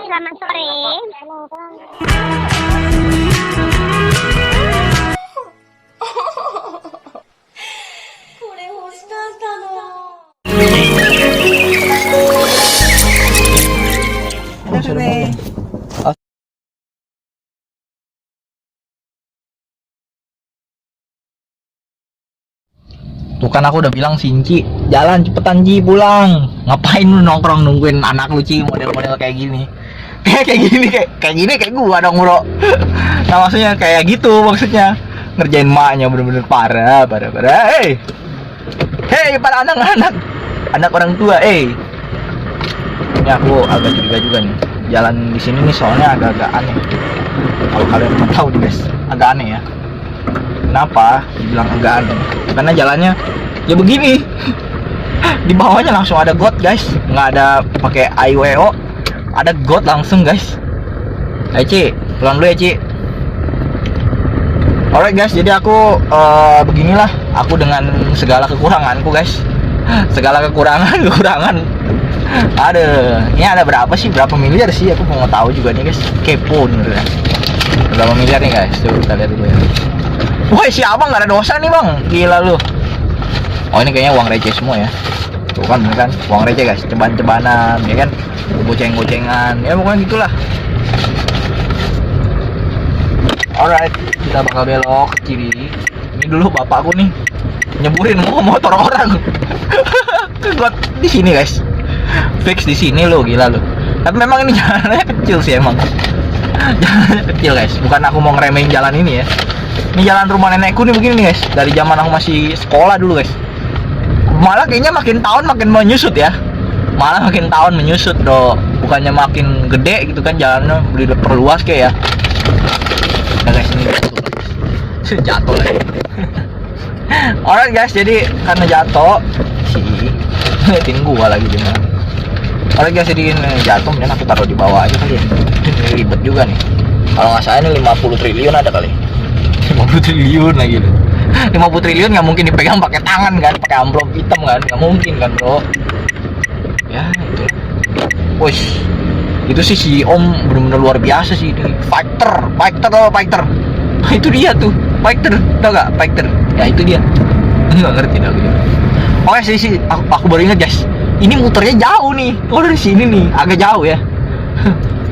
selamat sore. Tuh kan aku udah bilang Sinci, jalan cepetan Ji pulang. Ngapain lu nongkrong nungguin anak lu Ci model-model kayak gini? Kayak gua dong, Bro. Nah, maksudnya kayak gitu maksudnya. Ngerjain maknya bener-bener parah. Hei, para anak-anak. Anak orang tua, Ini aku agak curiga juga nih. Jalan di sini nih soalnya agak-agak aneh. Kalau kalian mau tahu nih, guys, agak aneh ya. Kenapa dibilang agak aneh? Karena jalannya ya begini. Di bawahnya langsung ada got, guys. Nggak ada pakai IWO, ada got langsung, guys. Ayo Ci, pulang dulu ya Ci. Alright guys, jadi aku beginilah aku dengan segala kekuranganku, guys. Segala kekurangan. Aduh, ini ada berapa sih? Berapa miliar sih? Aku mau tahu juga nih, guys. Kepo nih, berapa miliar nih, guys? Tuh kita lihat dulu ya. Woi, si abang nggak ada dosa nih, bang. Gila lu. Oh, ini kayaknya uang receh semua ya. Tuh kan, bener kan? Uang receh, guys. Ceban-cebanan, ya kan? Goceng-gocengan. Ya pokoknya gitulah. Alright, kita bakal belok ke kiri. Ini dulu bapakku nih nyeburin motor orang. Got di sini, guys. Fix di sini lo, gila lo. Tapi memang ini jalannya kecil sih emang. Jalannya kecil, guys. Bukan aku mau ngeremehin jalan ini ya. Ini jalan rumah nenekku nih begini nih, guys. Dari zaman aku masih sekolah dulu, guys. Malah kayaknya makin tahun makin menyusut ya. Malah makin tahun menyusut, bro. Bukannya makin gede gitu kan jalannya, diperluas kayak ya. Nah, guys, ini jatuh lagi. Alright guys, jadi karena jatuh ngeliatin gua lagi gimana. Alright guys, jadi ini jatuh, dan aku taruh di bawah aja kali ya. Ini ribet juga nih. Kalau nggak salah ini 50 triliun ada kali. 50 triliun lagi loh. 50 triliun nggak mungkin dipegang pakai tangan kan, pakai amplop hitam kan, nggak mungkin kan, bro. Ya itu. Wush, itu sih si Om bener-bener luar biasa sih ini. Fighter. Nah, itu dia tuh, fighter, tau gak? Fighter. Ya itu dia. Nggak ngerti dah gue. Oke sih, aku baru ingat, guys. Ini muternya jauh nih. Oh, dari sini nih, agak jauh ya.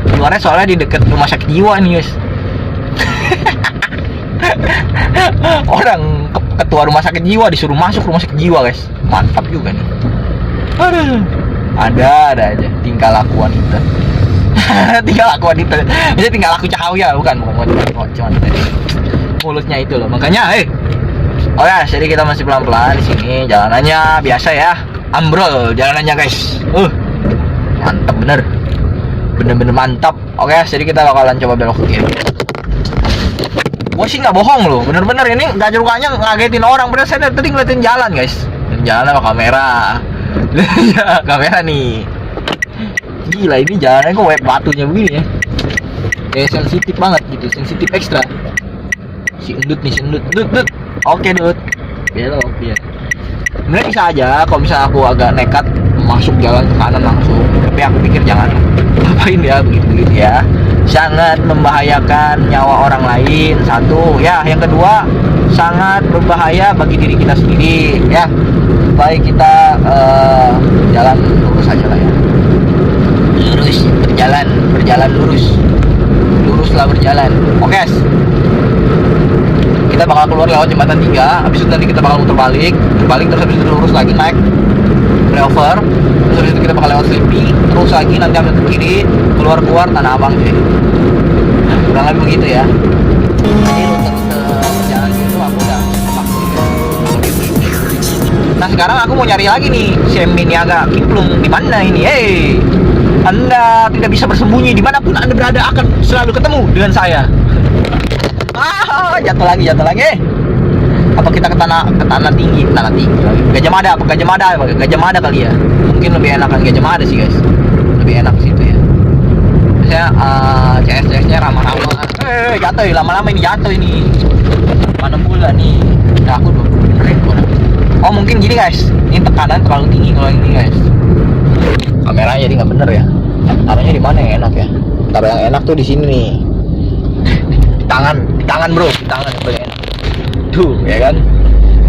Keluarnya soalnya di dekat rumah sakit jiwa nih, guys. Orang ketua rumah sakit jiwa disuruh masuk rumah sakit jiwa, guys. Mantap juga nih. Aduh, ada aja tingkah laku wanita. Tingkah laku wanita. Jadi tingkah laku cahaya, bukan cuman tadi mulutnya itu loh. Makanya, oh ya, jadi kita masih pelan-pelan di sini. Jalanannya biasa ya, ambrol jalanannya, guys. Mantap bener mantap. Oke, jadi kita bakalan coba belok ke kiri. Gue sih nggak bohong loh, bener-bener ini nggak jerukanya ngagetin orang. Bener, saya tadi ngeliatin jalan, guys. Jalan sama kamera. Ya, kamera nih. Gila, ini jalannya kok web batunya begini ya. Kayak sensitif banget gitu, sensitif ekstra. Si endut nih, Dut. Oke, Dut. Belok dia. Sebenarnya bisa aja kalau misalnya aku agak nekat masuk jalan ke kanan langsung. Tapi aku pikir jangan. Ngapain ya begitu ya. Sangat membahayakan nyawa orang lain. Satu, ya. Yang kedua, sangat berbahaya bagi diri kita sendiri, ya. Baik kita jalan lurus aja lah ya. Lurus, berjalan luruslah berjalan. Oke, guys. Kita bakal keluar lewat jembatan 3. Habis itu nanti kita bakal muter balik terus habis itu lurus lagi naik flyover. Terus habis itu kita bakal lewat Sleepy, terus lagi nanti ambil ke kiri, keluar Tanah Abang sih. Kurang lebih begitu ya. Jadi rute jalan itu aku udah maksudin. Nah, sekarang aku mau nyari lagi nih si MB Niaga Kiplung. Di mana ini? Anda tidak bisa bersembunyi, dimanapun Anda berada akan selalu ketemu dengan saya. Jatuh lagi. Apa kita ke tanah tinggi lagi. Gajah Mada kali ya. Mungkin lebih enakan Gajah Mada sih, guys. Lebih enak situ ya. Biasanya CS-nya ramah-ramah. Jatuh ya, lama-lama ini jatuh ini. Mana pula nih? Nah, aku 20 menit kok. Oh, mungkin gini, guys. Ini tekanan terlalu tinggi kalau ini, guys. Kameranya jadi nggak bener ya. Arahnya di mana yang enak ya? taruh yang enak tuh di sini nih. Di tangan bro, di tangan yang paling enak. Tuh, ya kan?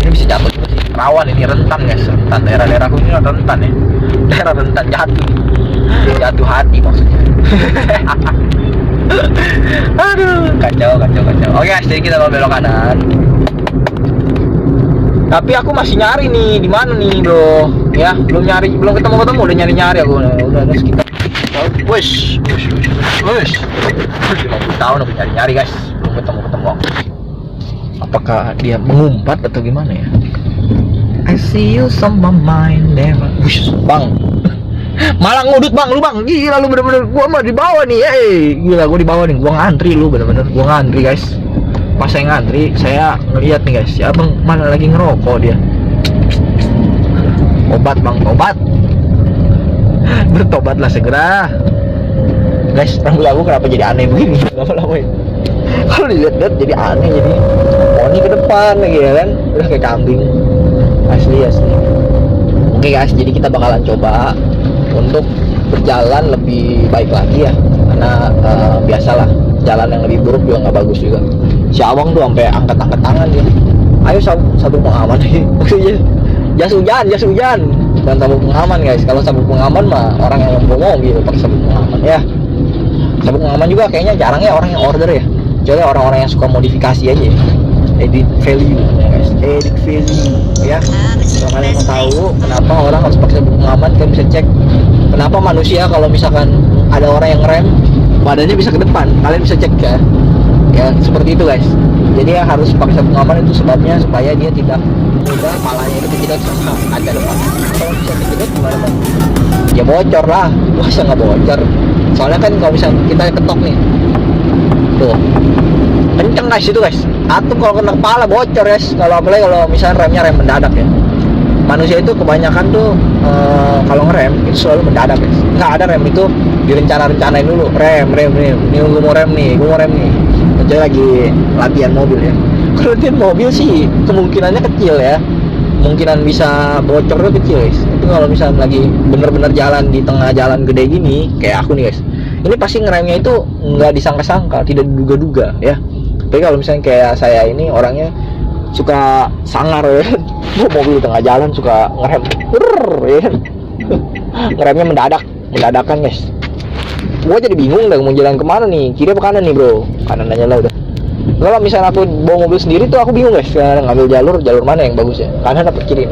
Ini bisa jatuh juga sih. Rawan ini, rentan guys, rentan. Daerah-daerahku ini rentan ya. Daerah rentan jatuh. Jatuh hati maksudnya. Aduh, kacau. Oke guys, jadi kita mau belok kanan. Tapi aku masih nyari nih, di mana nih bro? Ya, belum ketemu, udah nyari aku. Udah sekitar. Wush. 50 tahun aku nyari guys, belum ketemu. Apakah dia mengumpat atau gimana ya? I see you on my mind never. Wush, bang. Malah ngudut bang, lu bang. Gila lu bener-bener, gua mah di bawah nih. Gila gua di bawah nih, gua ngantri lu bener-bener. Gua ngantri guys. Pas saya ngantri, saya ngeliat nih guys, si abang mana lagi ngerokok dia. Obat bang, obat. Bertobatlah segera. Guys, rambut aku kenapa jadi aneh begini? Lama-lama ya. Kalau dilihat-lihat jadi aneh, jadi poni ke depan lagi ya kan, udah kayak kambing. Asli. Oke guys, jadi kita bakalan coba untuk berjalan lebih baik lagi ya, karena biasalah jalan yang lebih buruk juga nggak bagus juga. Si abang tuh sampai angkat tangan dia. Ayo sabuk pengaman nih. Maksudnya jas hujan. Dan sabuk pengaman guys. Kalau sabuk pengaman mah orang yang bawa mobil pakai sabuk pengaman ya. Sabuk pengaman juga kayaknya jarang ya orang yang order ya. Jadi orang-orang yang suka modifikasi aja ya. Edit value ya guys. Edit value ya. Kalau kalian mau tahu kenapa orang harus pakai sabuk pengaman, kalian bisa cek kenapa manusia kalau misalkan ada orang yang rem badannya bisa ke depan, kalian bisa cek ya seperti itu guys. Jadi ya harus pakai sabuk pengaman, itu sebabnya supaya dia tidak mudah palanya itu tidak sama kaca depan. Kalau bisa kejedot gimana bang? Ya bocor lah, masa nggak bocor? Soalnya kan kalau misalnya kita ketok nih, tuh kenceng guys itu guys. Atau kalau kena kepala bocor guys. Kalau apalagi kalau misalnya remnya rem mendadak ya. Manusia itu kebanyakan tuh kalau ngerem itu selalu mendadak guys. Nggak ada rem itu direncanain dulu. Rem. Ini gue mau rem nih. Kecuali lagi latihan mobil ya. Kalau latihan mobil sih kemungkinannya kecil ya. Kemungkinan bisa bocor tuh kecil guys. Itu kalau misalnya lagi bener-bener jalan di tengah jalan gede gini kayak aku nih guys. Ini pasti ngeremnya itu nggak disangka-sangka, tidak diduga-duga ya. Tapi kalau misalnya kayak saya ini orangnya suka sangar ya. Mobil di tengah jalan suka ngerem ya. Ngeremnya mendadakan guys. Gua jadi bingung dah mau jalan kemana nih, kiri apa kanan nih bro? Kanan aja lah udah. Kalau misalnya aku bawa mobil sendiri tuh aku bingung guys, ngambil jalur mana yang bagus ya, kanan apa kiri?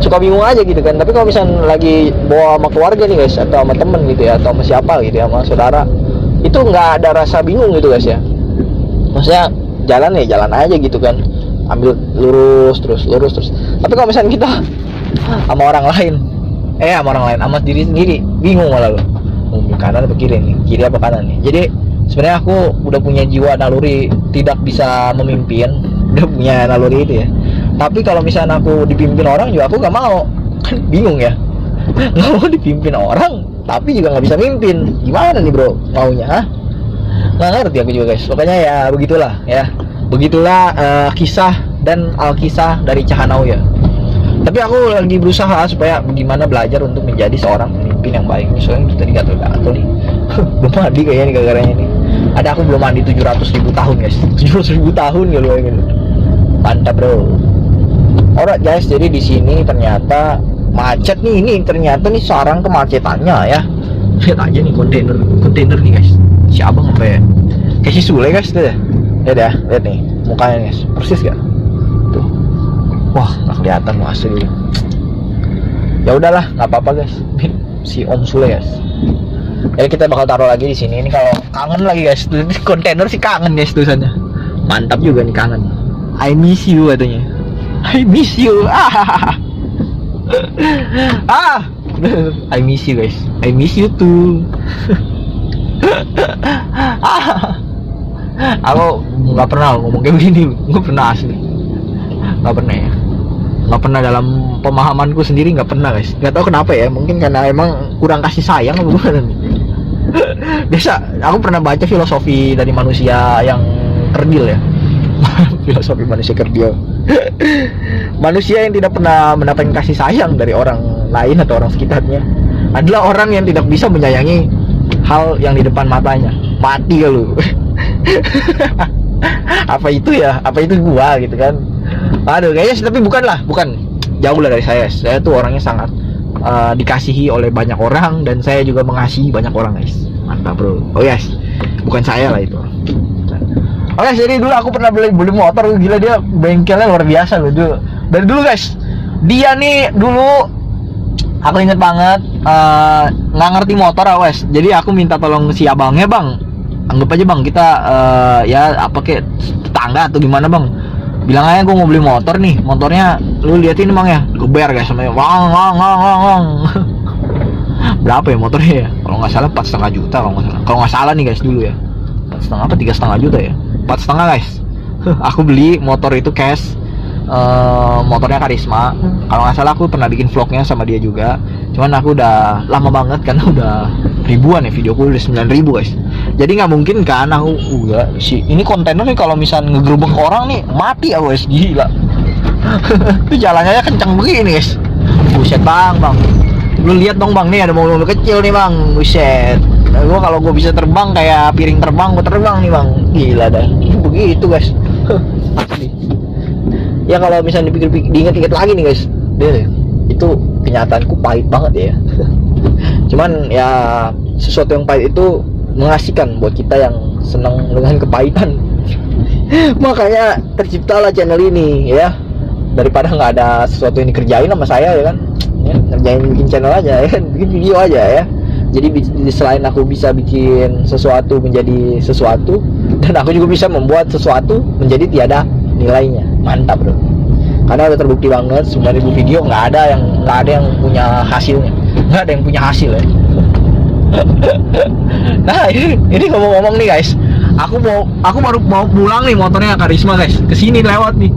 Suka bingung aja gitu kan. Tapi kalau misalnya lagi bawa sama keluarga nih guys, atau sama temen gitu ya, atau sama siapa gitu ya, sama saudara, itu nggak ada rasa bingung gitu guys ya. Maksudnya jalan aja gitu kan, ambil lurus terus. Tapi kalau misalnya kita sama orang lain, sama diri sendiri, bingung malah lo. Kanan apa kiri nih? Kiri apa kanan nih? Jadi sebenarnya aku udah punya jiwa naluri tidak bisa memimpin, udah punya naluri itu ya. Tapi kalau misalnya aku dipimpin orang juga aku nggak mau, kan bingung ya. Nggak mau dipimpin orang, tapi juga nggak bisa mimpin. Gimana nih bro maunya? Nggak ngerti aku juga guys. Pokoknya ya begitulah ya. Begitulah kisah dan alkisah dari Cahanau ya. Tapi aku lagi berusaha supaya bagaimana belajar untuk menjadi seorang pemimpin yang baik. Soalnya itu tadi gatel nih. Belum mandi kayaknya nih gara-garanya nih. Ada aku belum mandi 700.000 tahun guys. 700.000 tahun ya lu ingin. Mantap bro. Alright guys, jadi di sini ternyata macet nih. Ini ternyata nih sarang kemacetannya ya. Lihat aja nih kontainer nih guys. Si abang sampai kayak si Sule guys tuh ya. Lihat nih mukanya guys. Persis gak? Tuh. Wah, nggak kelihatan mau asli. Ya udahlah, nggak apa-apa guys. Si Om Sule guys. Jadi kita bakal taruh lagi di sini. Ini kalau kangen lagi guys. Kontainer sih kangen guys tulisannya. Mantap juga nih kangen. I miss you katanya. I miss you. I miss you guys. I miss you too. Aku nggak pernah ngomong kayak begini. Nggak pernah asli. Nggak pernah ya. Nggak pernah dalam pemahamanku sendiri, nggak pernah guys. Nggak tahu kenapa ya. Mungkin karena emang kurang kasih sayang apa bukan. Biasa aku pernah baca filosofi dari manusia yang kerdil ya. Filosofi manusia kerdil. Manusia yang tidak pernah mendapatkan kasih sayang dari orang lain atau orang sekitarnya adalah orang yang tidak bisa menyayangi hal yang di depan matanya. Mati ya lu. Apa itu ya? Apa itu gua gitu kan? Aduh, kayaknya sih, tapi bukan jauh lah dari saya. Saya tuh orangnya sangat dikasihi oleh banyak orang, dan saya juga mengasihi banyak orang, guys. Mantap bro. Oh yes, bukan saya lah itu. Oke, jadi dulu aku pernah beli motor, gila, dia bengkelnya luar biasa loh dulu. Dari dulu guys, dia nih dulu aku inget banget nggak ngerti motor wes. Jadi aku minta tolong si abangnya, bang, anggap aja bang kita ya apa kayak tetangga atau gimana bang, bilang aja gue mau beli motor nih, motornya lu liatin bang ya, geber guys sama wang. Berapa ya motornya ya? Kalau nggak salah 4,5 juta kalau nggak salah nih guys dulu ya. 4,5 apa 3,5 juta ya? 4,5 guys. Aku beli motor itu cash. Motornya Karisma. Kalau nggak salah aku pernah bikin vlognya sama dia juga. Cuman aku udah lama banget karena udah ribuan ya, videoku udah 9.000 guys. Jadi nggak mungkin kan aku ini kontainer nih kalau misal ngegerubuk orang nih mati ya guys, gila. Itu jalannya kencang begini guys. Buset bang. Lu lihat dong bang, nih ada mobil kecil nih bang, buset. Gua kalau gua bisa terbang kayak piring terbang, gua terbang nih bang, gila dah. Begitu guys. Asli. Ya kalau misalnya dipikir-pikir, diingat-ingat lagi nih guys, itu kenyataanku pahit banget ya. Cuman ya sesuatu yang pahit itu mengasihkan buat kita yang senang dengan kepahitan. Makanya terciptalah channel ini ya, daripada nggak ada sesuatu yang dikerjain sama saya ya kan, ya, ngerjain bikin channel aja ya kan, bikin video aja ya. Jadi selain aku bisa bikin sesuatu menjadi sesuatu, dan aku juga bisa membuat sesuatu menjadi tiada nilainya. Mantap bro, karena udah terbukti banget 9.000 video nggak ada yang punya hasilnya, nggak ada yang punya hasil ya. Nah ini ngomong-ngomong nih guys, aku baru mau pulang nih, motornya Karisma guys, kesini lewat nih,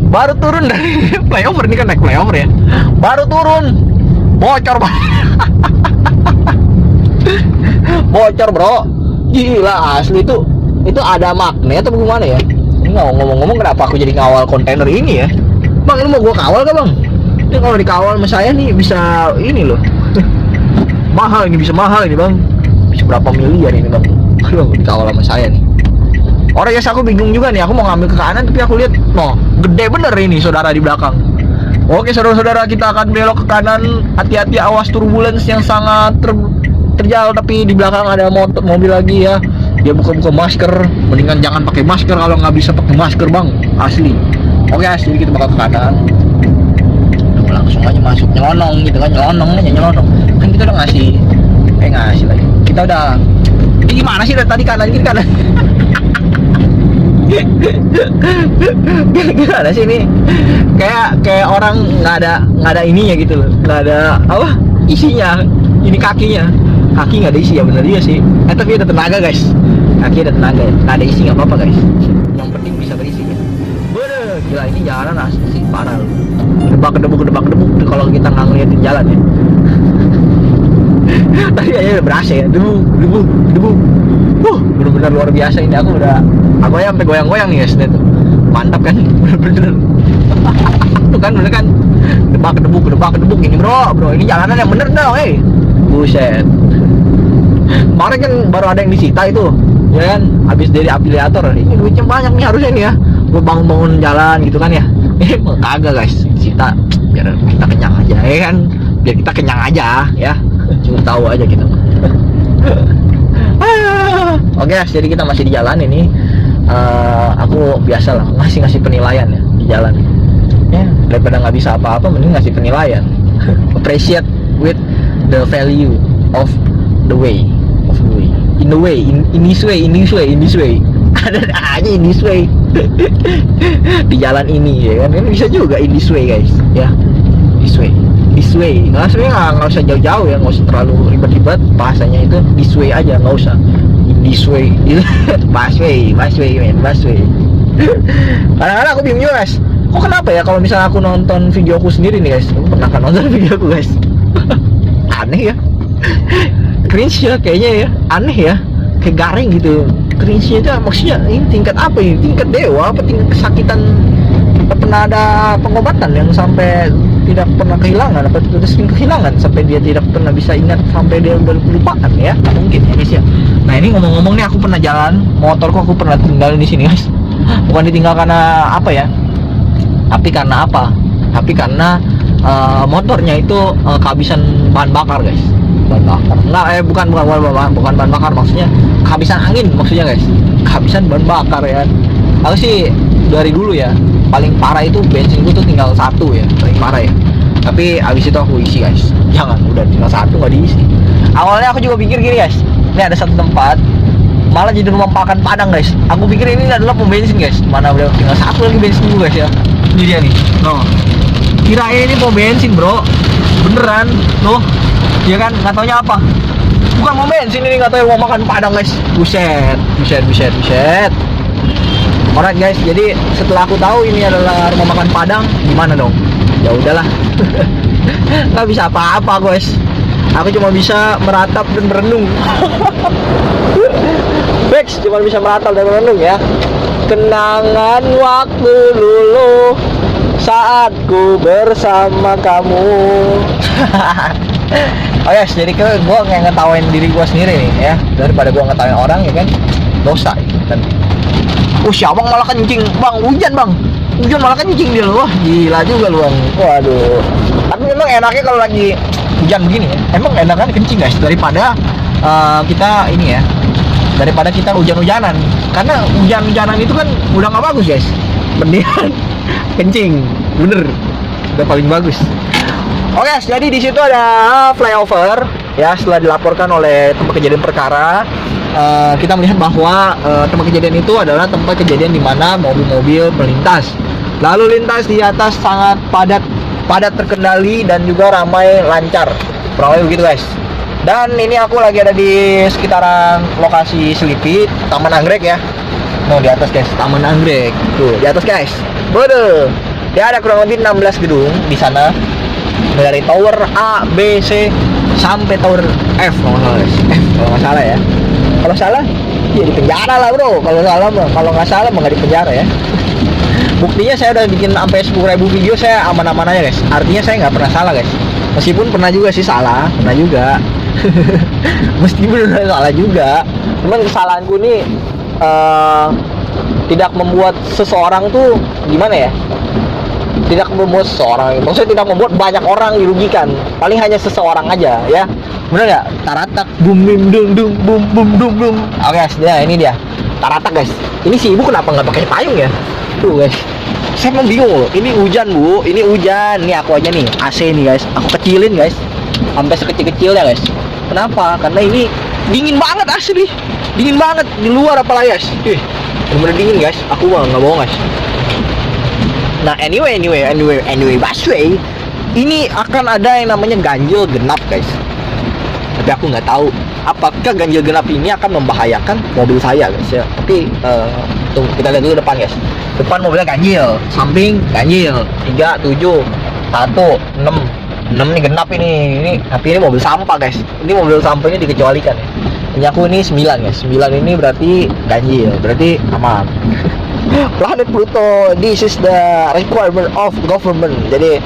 baru turun dari flyover, nih kan naik flyover ya, baru turun bocor banget. Bocor bro, gila asli. Itu ada magnet atau gimana ya? Ini ngomong-ngomong, kenapa aku jadi ngawal kontainer ini ya bang? Lu mau gua kawal gak bang? Ini kalau dikawal sama saya nih bisa ini loh. Mahal ini, bisa mahal ini bang, bisa berapa miliar ini bang kalau dikawal sama saya nih. Orang ya, aku bingung juga nih, aku mau ngambil ke kanan tapi aku lihat gede bener ini saudara di belakang. Oke saudara-saudara, kita akan belok ke kanan. Hati-hati, awas turbulence yang sangat terjal, tapi di belakang ada mobil lagi ya. Dia buka-buka masker, mendingan jangan pakai masker kalau nggak bisa pakai masker bang, asli. Oke asli, kita bakal ke kanan. Langsung aja masuk, nyelonong gitu kan, nyelonong. Kan kita udah ngasih lagi. Kita udah, ini gimana sih dari tadi kanan kiri kanan? Gimana sih ini? Kayak orang nggak ada ininya gitu loh, nggak ada apa isinya. Ini kakinya, kaki nggak ada isi ya, bener juga sih. Tapi ada tenaga guys, kaki ada tenaga, nggak ada isi nggak apa-apa guys. Yang penting bisa berisi ya. Waduh, gila ini jalanan asli sih parah loh. Kedebuk kalau kita nggak ngeliatin jalan ya. Tadi aja udah berasa ya, debu. Bener-bener luar biasa ini. Aku aja sampai goyang-goyang nih guys, tuh mantap kan, bener-bener. Tuh kan bener kan, kedebuk ini bro, ini jalanan yang bener dong, buset. Kemarin kan baru ada yang disita itu, ya kan, habis dari afiliator. Ini duitnya banyak nih harusnya nih ya, buat bangun jalan gitu kan ya. Kagak guys, disita biar kita kenyang aja ya kan, biar kita kenyang aja ya, cuma tahu aja kita. Oke, jadi kita masih di jalan ini. Aku biasa lah ngasih penilaian ya di jalan ya, daripada nggak bisa apa-apa mending ngasih penilaian. Appreciate with the value of the way, in this way. Ada aja in this way. Di jalan ini ya kan, ini bisa juga in this way guys ya, this way. Nggak sebenarnya nggak usah jauh-jauh ya, nggak usah terlalu ribet-ribet bahasanya, itu this way aja, nggak usah in this way. Busway. Kadang-kadang aku bingung juga guys, kok kenapa ya kalau misalnya aku nonton videoku sendiri nih guys, aku pernah kan nonton videoku guys, aneh ya, cringe ya kayaknya ya, aneh ya, kayak garing gitu. Cringe-nya itu maksudnya ini tingkat apa ini? Tingkat dewa apa tingkat kesakitan pernah ada pengobatan yang sampai tidak pernah kehilangan, apa sudah sering kehilangan sampai dia tidak pernah bisa ingat, sampai dia berkelupaan ya, mungkin ya guys ya. Nah ini ngomong-ngomong nih, aku pernah jalan motorku, aku pernah tinggalin di sini guys. Bukan ditinggal karena apa ya, tapi karena apa? Tapi karena motornya itu kehabisan bahan bakar guys. Bahan bakar enggak, bukan bahan bakar, maksudnya kehabisan angin maksudnya guys, kehabisan bahan bakar ya. Aku sih dari dulu ya paling parah itu bensin gue tuh tinggal 1 ya, paling parah ya. Tapi abis itu aku isi guys, jangan udah tinggal 1 nggak diisi. Awalnya aku juga pikir gini guys, ini ada satu tempat malah jadi rumah makan Padang guys. Aku pikir ini adalah pom bensin guys, mana udah tinggal 1 lagi bensin gue guys ya. Ini dia nih, no, kirain ini pom bensin bro, beneran loh. Ya kan, nggak taunya apa, bukan pom bensin ini, nggak tahu rumah makan Padang guys. Buset. Alright guys, jadi setelah aku tahu ini adalah rumah makan Padang, gimana dong? Ya udahlah, nggak bisa apa-apa guys. Aku cuma bisa meratap dan merenung. Bex cuma bisa meratap dan merenung ya. Kenangan waktu dulu saat ku bersama kamu. Oh yes, jadi gue nggak ngetawain diri gue sendiri nih ya, daripada gue ngetawain orang ya kan, dosa kan. Si abang malah kencing, bang, hujan malah kencing dia loh. Wah gila juga lu bang, waduh. Tapi memang enaknya kalau lagi hujan begini ya, emang enakan kencing guys, daripada kita ini ya, daripada kita hujan-hujanan. Karena hujan-hujanan itu kan udah nggak bagus guys, mendingan kencing, bener, udah paling bagus. Oke, jadi di situ ada flyover ya. Setelah dilaporkan oleh tempat kejadian perkara, kita melihat bahwa tempat kejadian itu adalah tempat kejadian di mana mobil-mobil melintas. Lalu lintas di atas sangat padat terkendali dan juga ramai lancar. Kurang lebih begitu guys. Dan ini aku lagi ada di sekitaran lokasi Selipi, Taman Anggrek ya. No, di atas guys, Taman Anggrek. Tuh, di atas guys. Waduh. Ya ada kurang lebih 16 gedung di sana. Dari tower A, B, C sampai tower F kalau nggak salah guys. F kalau nggak salah ya. Kalau salah, ya di penjara lah bro. Kalau salah, kalau nggak salah nggak di penjara ya. Buktinya saya udah bikin sampai 10.000 video, saya aman-aman aja guys. Artinya saya nggak pernah salah guys. Meskipun pernah juga sih salah, pernah juga. Meskipun udah salah juga. Cuman kesalahanku ini tidak membuat seseorang tuh gimana ya? Tidak membuat seseorang, maksudnya tidak membuat banyak orang dirugikan. Paling hanya seseorang aja ya. Bener nggak? Taratak bum bim dung dung bum bum dung dung. Oke guys, ya ini dia taratak guys. Ini si ibu kenapa nggak pakai payung ya? Tuh guys, saya mau bingung loh. Ini hujan bu, ini hujan. Nih aku aja nih AC nih guys, aku kecilin guys, sampai sekecil-kecilnya guys. Kenapa? Karena ini dingin banget asli, dingin banget di luar apalagi guys. Bener-bener dingin guys. Aku mah nggak bohong guys. Nah anyway busway ini akan ada yang namanya ganjil genap guys. Tapi aku nggak tahu apakah ganjil genap ini akan membahayakan mobil saya guys ya. Tapi tunggu, kita lihat dulu depan guys. Depan mobilnya ganjil, samping ganjil, 3, 7, 1, 6 nih genap ini. Tapi ini mobil sampah guys. Ini mobil sampah ini dikecualikan ya. Ini aku ini 9 guys. 9 ini berarti ganjil, berarti aman. Planet Pluto, this is the requirement of government. Jadi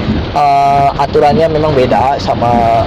aturannya memang beda sama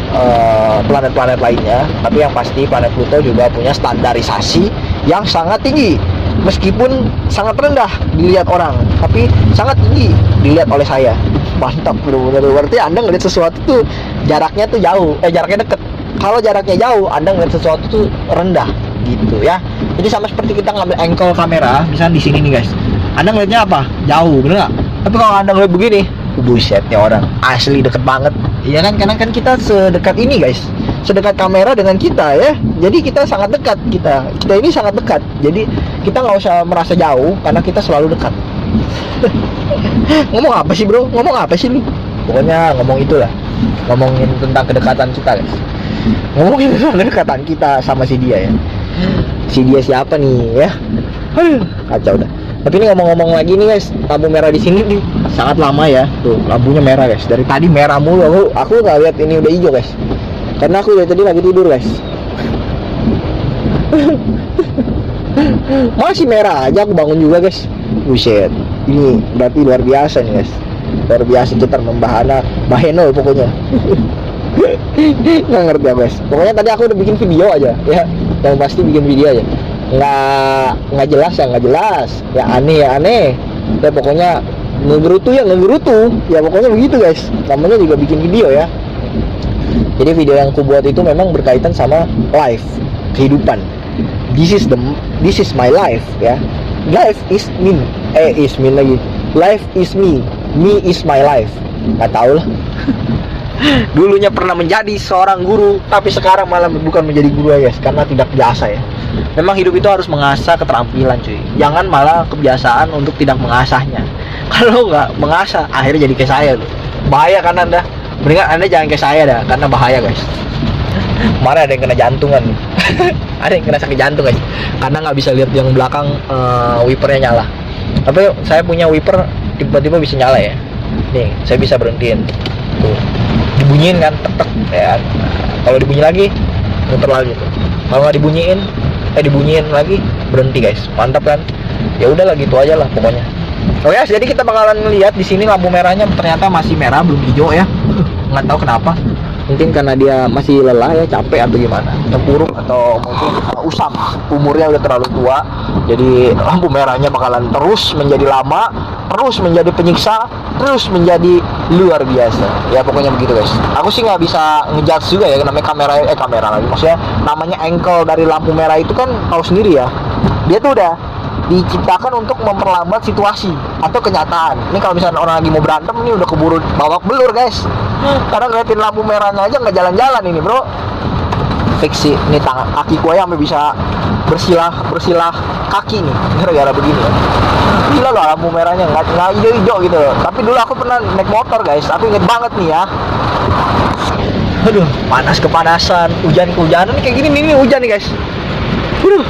planet-planet lainnya. Tapi yang pasti planet Pluto juga punya standarisasi yang sangat tinggi. Meskipun sangat rendah dilihat orang, tapi sangat tinggi dilihat oleh saya. Mantap bener-bener. Berarti Anda ngeliat sesuatu tuh jaraknya tuh jauh, jaraknya deket. Kalau jaraknya jauh, Anda ngeliat sesuatu tuh rendah gitu ya. Jadi sama seperti kita ngambil angle kamera, misalnya di sini nih guys. Anda ngeliatnya apa? Jauh, bener nggak? Tapi kalau Anda ngeliat begini, busetnya orang asli deket banget. Iya kan? Karena kan kita sedekat ini guys, sedekat kamera dengan kita ya. Jadi kita sangat dekat, kita ini sangat dekat. Jadi kita nggak usah merasa jauh karena kita selalu dekat. Ngomong apa sih bro? Ngomong apa sih lu? Pokoknya ngomong itulah, ngomongin tentang kedekatan kita guys. Ngomongin tentang kedekatan kita sama si dia ya. Si dia siapa nih ya? Kacau dah. Tapi ini ngomong-ngomong lagi nih guys, lampu merah di sini nih sangat lama ya. Tuh lampunya merah guys. Dari tadi merah mulu. Aku nggak lihat ini udah hijau guys. Karena aku dari tadi lagi tidur guys. Masih merah aja, aku bangun juga guys. Buset. Ini berarti luar biasa nih guys, luar biasa cetar membahana baheno pokoknya. Nggak ngerti ya guys, pokoknya tadi aku udah bikin video aja ya, yang pasti bikin video aja, nggak jelas ya aneh ya pokoknya ngegerutu ya pokoknya begitu guys, namanya juga bikin video ya. Jadi video yang aku buat itu memang berkaitan sama life, kehidupan. This is my life ya. Life is me, is me lagi. Life is me is my life. Nggak tahu lah. Dulunya pernah menjadi seorang guru, tapi sekarang malah bukan menjadi guru ya guys, karena tidak biasa ya. Memang hidup itu harus mengasah keterampilan cuy. Jangan malah kebiasaan untuk tidak mengasahnya. Kalau nggak mengasah, akhirnya jadi kayak saya tuh. Bahaya kan Anda. Mendingan Anda jangan kayak saya dah, karena bahaya guys. Kemarin ada yang kena jantungan. Ada yang kena sakit jantung guys, karena nggak bisa lihat yang belakang wipernya nyala. Tapi saya punya wiper tiba-tiba bisa nyala ya. Nih, saya bisa berhentiin. Tuh. Dibunyiin kan, tek ya. Kalau dibunyi lagi, muter lagi tuh. Kalau nggak dibunyiin lagi, berhenti guys. Mantap kan? Ya udahlah gitu aja lah pokoknya. Oke, jadi kita bakalan lihat di sini lampu merahnya ternyata masih merah, belum hijau ya. Nggak tahu kenapa. Mungkin karena dia masih lelah ya, capek atau gimana, terpuruk atau mungkin usam, umurnya udah terlalu tua. Jadi lampu merahnya bakalan terus menjadi lama, terus menjadi penyiksa, terus menjadi luar biasa. Ya pokoknya begitu guys. Aku sih nggak bisa ngejudge juga ya, namanya kamera lagi. Maksudnya namanya angle dari lampu merah itu kan tahu sendiri ya. Dia tuh udah diciptakan untuk memperlambat situasi atau kenyataan. Ini kalau misalnya orang lagi mau berantem, ini udah keburu babak belur guys. Karena ngeliatin lampu merahnya aja nggak jalan-jalan ini bro. Fix sih, ini tangan kaki gue sampai bisa bersilah kaki nih gara-gara begini ya. Gila loh lampu merahnya nggak hijau-hijau gitu loh. Tapi dulu aku pernah naik motor guys, aku inget banget nih ya. Aduh, kepanasan, hujan-hujanan kayak gini nih hujan nih guys.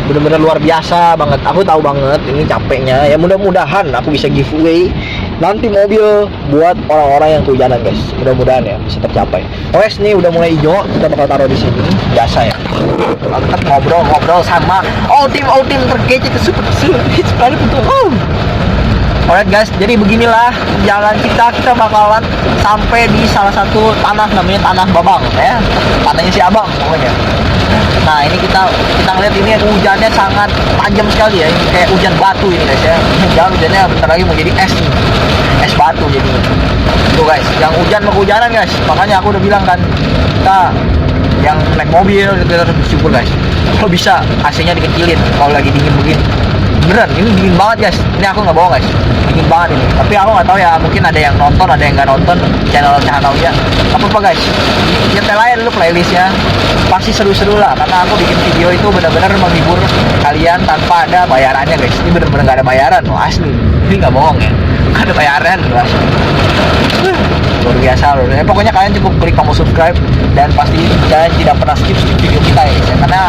Bener-bener luar biasa banget. Aku tahu banget ini capeknya. Ya mudah-mudahan aku bisa giveaway nanti mobil buat orang-orang yang kehujanan guys. Mudah-mudahan ya bisa tercapai. Oke, nih udah mulai hijau, kita bakal taruh di sini. Biasa ya. Kita ngobrol sama tim terkece super sekali betul. Alright guys, jadi beginilah jalan kita bakalan sampai di salah satu tanah namanya Tanah Babang ya. Tanahnya si Abang pokoknya. Nah, ini kita ngeliat ini hujannya sangat tajam sekali ya. Ini kayak hujan batu ini guys ya. Jangan hujannya bentar lagi mau jadi es nih. Es batu jadi. Tuh guys, yang hujan-hujanan guys. Makanya aku udah bilang kan, kita yang naik mobil kita harus bersyukur guys. Kalau bisa AC-nya dikecilin kalau lagi dingin begini. Beneran, ini dingin banget guys. Ini aku nggak bohong guys, dingin banget ini. Tapi aku nggak tahu ya, mungkin ada yang nonton, ada yang nggak nonton channel Cahanauya. Apa guys, nyetel aja dulu playlistnya. Pasti seru-seru lah, karena aku bikin video itu benar-benar menghibur kalian tanpa ada bayarannya guys. Ini benar-benar nggak ada bayaran loh, asli. Ini nggak bohong ya, nggak ada bayaran loh asli. Luar biasa loh. Pokoknya kalian cukup klik tombol subscribe dan pasti kalian tidak pernah skip video kita ya guys. Karena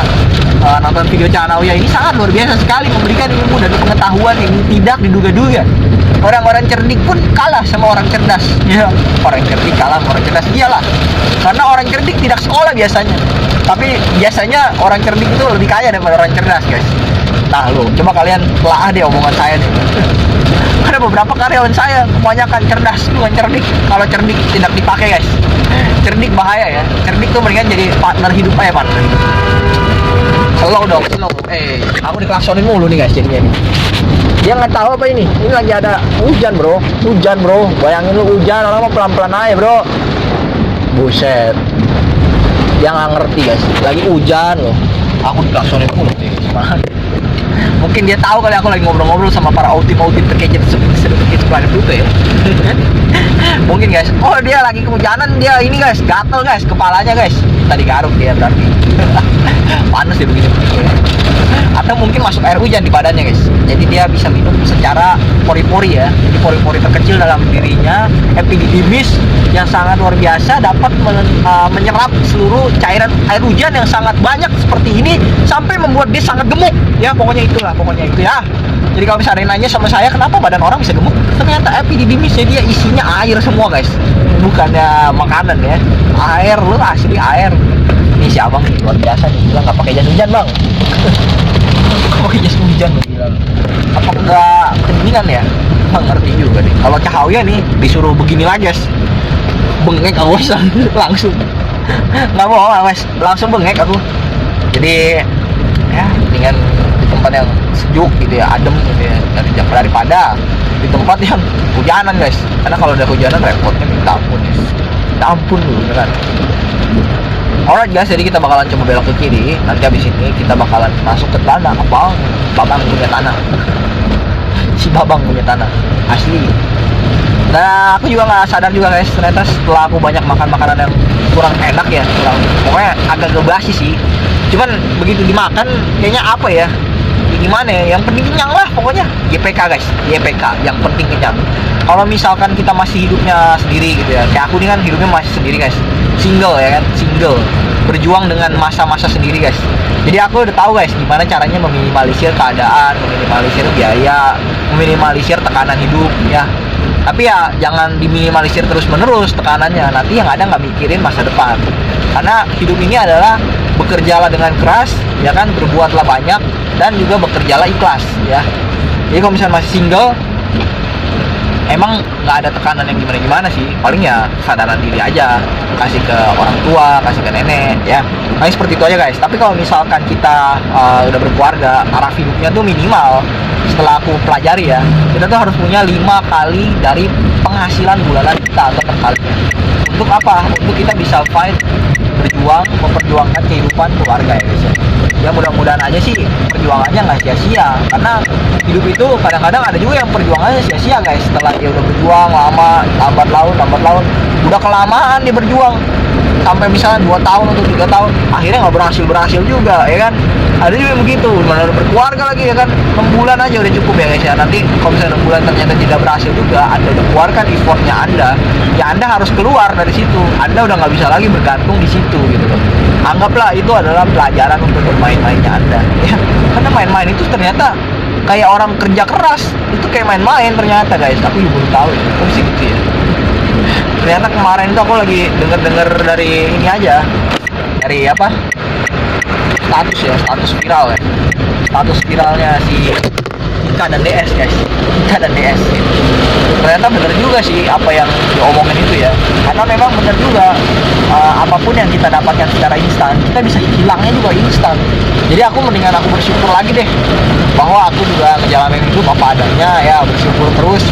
nonton video Cahanauya ini sangat luar biasa sekali, memberikan ilmu dan pengetahuan yang tidak diduga-duga. Orang-orang cerdik pun kalah sama orang cerdas. Ya, orang cerdik kalah sama orang cerdas. Iyalah, karena orang cerdik tidak sekolah biasanya. Tapi biasanya orang cerdik itu lebih kaya daripada orang cerdas guys. Nah lo, coba kalian telah deh omongan saya nih. Ada beberapa karyawan saya kebanyakan cerdas, bukan cerdik. Kalau cerdik tidak dipakai guys. Cerdik bahaya ya. Cerdik tuh mendingan jadi partner hidup aja, partner hidup. Slow dong, slow. Aku diklaksonin mulu nih guys jadinya nih. Dia nggak tahu apa ini. Ini lagi ada hujan bro. Hujan bro. Bayangin lu hujan, orang mah pelan-pelan aja bro. Buset. Dia nggak ngerti guys. Lagi hujan loh. Aku diklaksonin mulu nih. Mungkin dia tahu kali aku lagi ngobrol-ngobrol sama para outim terkece planet Pluto ya. Mungkin guys. Oh dia lagi kehujanan, dia ini guys, gatel guys, kepalanya guys. Tadi garuk dia berarti. Panas dia begini. Atau mungkin masuk air hujan di badannya guys. Jadi dia bisa minum secara pori-pori ya. Jadi pori-pori terkecil dalam dirinya, epididymis yang sangat luar biasa dapat menyerap seluruh cairan air hujan yang sangat banyak seperti ini sampai membuat dia sangat gemuk. Ya pokoknya itu ya. Jadi kalau misalnya nanya sama saya kenapa badan orang bisa gemuk, ternyata epididymisnya dia isinya air semua guys, bukannya makanan ya. Air, lu asli air. Ini si abang nih luar biasa nih, bilang nggak pakai jas hujan bang. Nggak pakai jas hujan lu bilang. Apa enggak kedinginan ya? emang ngerti juga nih. Kalau Cahaya nih disuruh begini lagi guys, bengek aku guys, langsung nggak mau guys, langsung bengek aku. Jadi ya mendingan di tempat yang sejuk gitu ya, adem gitu ya, daripada di tempat yang hujanan guys. Karena kalau udah hujanan repotnya minta ampun guys, minta ampun dulu beneran. Alright guys, jadi kita bakalan coba belok ke kiri. Nanti abis ini kita bakalan masuk ke tanah. Babang punya tanah. Si Babang punya tanah asli. Nah, aku juga nggak sadar juga guys, ternyata setelah aku banyak makan makanan yang kurang enak ya, pokoknya agak gebasi sih. Cuman begitu dimakan kayaknya apa ya, gimana ya, yang penting kenyang lah pokoknya. YPK guys, YPK, yang penting kenyang. Kalau misalkan kita masih hidupnya sendiri gitu ya, kayak aku ini kan hidupnya masih sendiri guys, single ya kan, single, berjuang dengan masa-masa sendiri guys. Jadi aku udah tahu guys gimana caranya meminimalisir keadaan, meminimalisir biaya, meminimalisir tekanan hidup ya. Tapi ya jangan diminimalisir terus-menerus tekanannya, nanti yang ada nggak mikirin masa depan. Karena hidup ini adalah bekerjalah dengan keras, ya kan, berbuatlah banyak, dan juga bekerjalah ikhlas ya. Jadi kalau misalnya masih single, emang nggak ada tekanan yang gimana-gimana sih, paling ya kesadaran diri aja, kasih ke orang tua, kasih ke nenek ya, paling seperti itu aja guys. Tapi kalau misalkan kita udah berkeluarga, taraf hidupnya tuh minimal, setelah aku pelajari ya, kita tuh harus punya 5 kali dari penghasilan bulanan kita atau per kali. Untuk apa? Untuk kita bisa fight, berjuang, memperjuangkan kehidupan keluarga ya guys ya. Ya mudah-mudahan aja sih perjuangannya nggak sia-sia, karena hidup itu kadang-kadang ada juga yang perjuangannya sia-sia guys. Setelah dia udah berjuang lama, lambat laun, udah kelamaan dia berjuang sampai misalnya 2 tahun atau 3 tahun, akhirnya nggak berhasil juga ya kan. Ada juga yang begitu, mana udah berkeluarga lagi ya kan, 6 bulan aja udah cukup ya guys ya. Nanti kalau misalnya 6 bulan ternyata tidak berhasil juga, Anda udah keluarkan effortnya Anda, ya Anda harus keluar dari situ. Anda udah nggak bisa lagi bergantung di situ gitu loh. Anggaplah itu adalah pelajaran untuk bermain-mainnya Anda ya. Karena main-main itu ternyata kayak orang kerja keras, itu kayak main-main ternyata guys. Aku juga baru tahu ya, kok bisa gitu ya. Ternyata kemarin itu aku lagi denger dari ini aja, dari apa, status viral ya, status viralnya si Ika dan DS guys, Ika dan DS. Ternyata bener juga sih apa yang diomongin itu ya, karena memang bener juga, apapun yang kita dapatkan secara instan, kita bisa hilangnya juga instan. Jadi aku mendingan aku bersyukur lagi deh, bahwa aku juga ngejalanin hidup apa adanya ya, bersyukur terus.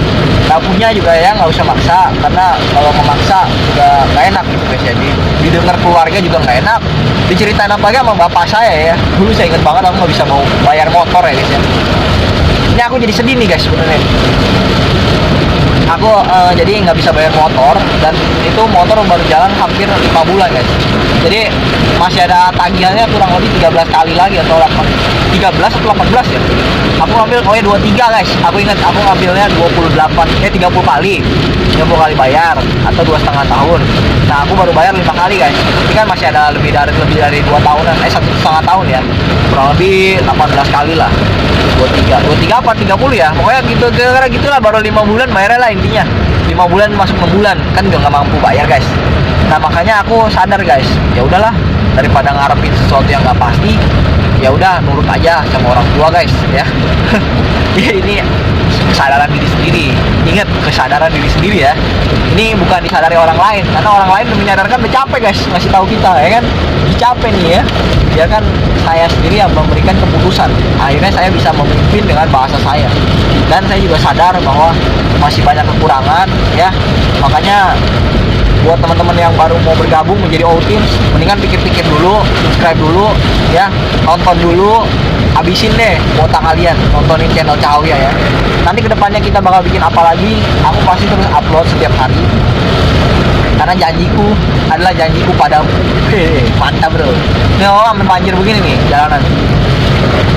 Nggak punya juga ya nggak usah maksa, karena kalau memaksa juga nggak enak gitu guys. Jadi didengar keluarga juga nggak enak, diceritain apa aja sama bapak saya ya. Dulu saya inget banget aku nggak bisa mau bayar motor ya guys ya. Ini aku jadi sedih nih guys sebenarnya. Aku jadi nggak bisa bayar motor, dan itu motor baru jalan hampir 5 bulan guys. Jadi masih ada tagihannya kurang lebih 13 kali lagi atau 13 atau 18 ya. Aku ngambil 23 guys. Aku ingat aku ngambilnya 30 kali. 30 kali bayar atau 2,5 tahun. Nah, aku baru bayar 5 kali guys. Ini kan masih ada lebih dari 2 tahunan, 1,5 tahun ya. Kurang lebih 18 kali lah. 23 apa 30 ya. Pokoknya gitu, gara-gara gitulah, baru 5 bulan bayarnya lah intinya. 5 bulan masuk 6 bulan kan juga nggak mampu bayar guys. Nah, makanya aku sadar guys, ya udahlah, daripada ngarepin sesuatu yang nggak pasti, ya udah nurut aja sama orang tua guys ya. Ya ini kesadaran diri sendiri. Ingat, kesadaran diri sendiri ya. Ini bukan disadari orang lain, karena orang lain menyadarkan udah capek guys ngasih tahu kita ya kan. Capek nih ya. Ya kan, saya sendiri yang memberikan keputusan. Akhirnya saya bisa memimpin dengan bahasa saya. Dan saya juga sadar bahwa masih banyak kekurangan ya. Makanya buat teman-teman yang baru mau bergabung menjadi O-Teams, mendingan pikir-pikir dulu, subscribe dulu ya, nonton dulu, habisin deh kuota kalian, nontonin channel Cahaya ya. Nanti kedepannya kita bakal bikin apa lagi, aku pasti terus upload setiap hari, karena janjiku adalah janjiku padamu. Mantap bro. Ini orang sampai banjir begini nih jalanan,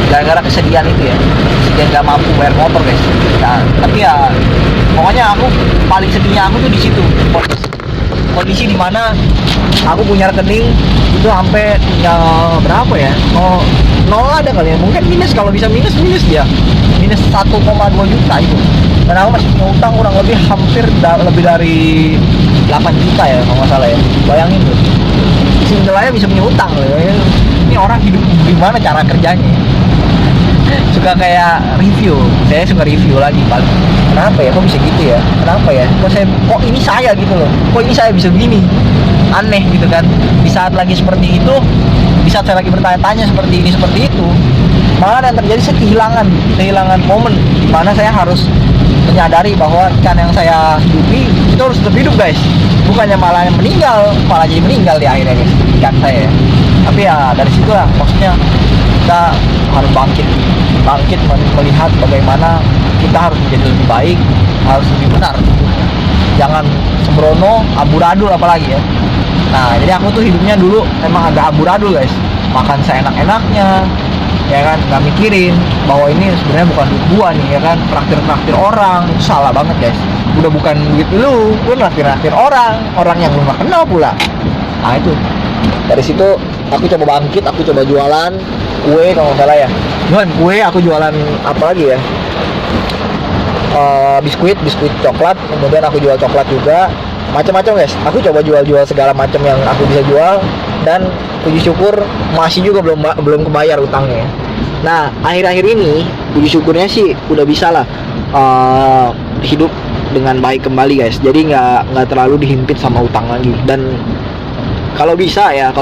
gara-gara kesedihan itu ya, kesedihan gak mampu bayar motor guys ya. Tapi ya pokoknya aku paling sedihnya aku tuh di situ, kondisi dimana aku punya rekening itu sampai tinggal berapa ya, nol ada kali ya, mungkin minus, kalau bisa minus dia minus 1,2 juta itu. Dan aku masih punya utang kurang lebih hampir lebih dari 8 juta ya kalau nggak salah ya. Bayangin tuh, single aja bisa punya utang loh ya. Ini orang hidup gimana cara kerjanya. suka kayak review. Saya suka review lagi paling. Kenapa ya? Kok bisa gitu ya? Kenapa ya? Kok ini saya gitu loh? Kok ini saya bisa begini? Aneh gitu kan. Di saat lagi seperti itu, di saat saya lagi bertanya-tanya seperti ini seperti itu, malah yang terjadi saya kehilangan momen di mana saya harus menyadari bahwa ikan yang saya hidupi itu harus tetap hidup guys, bukannya malah meninggal, malah jadi meninggal di akhirnya guys ikan saya. Tapi ya dari situ lah maksudnya kita harus bangkit melihat bagaimana kita harus menjadi lebih baik, harus lebih benar, jangan sembrono, amburadul apalagi ya. Nah jadi aku tuh hidupnya dulu emang agak amburadul guys, makan seenak-enaknya ya kan, nggak mikirin bahwa ini sebenarnya bukan duit gua nih ya kan, traktir orang itu salah banget guys. Udah bukan duit lu traktir orang yang lu nggak kenal pula. Nah itu dari situ aku coba bangkit, aku coba jualan kue kalau nggak salah ya, jualan kue, aku jualan apa lagi ya, biskuit coklat, kemudian aku jual coklat juga, macam-macam guys. Aku coba jual segala macam yang aku bisa jual, dan puji syukur masih juga belum kebayar utangnya. Nah akhir-akhir ini puji syukurnya sih udah bisa lah hidup dengan baik kembali guys. Jadi nggak terlalu dihimpit sama utang lagi. Dan kalau bisa nih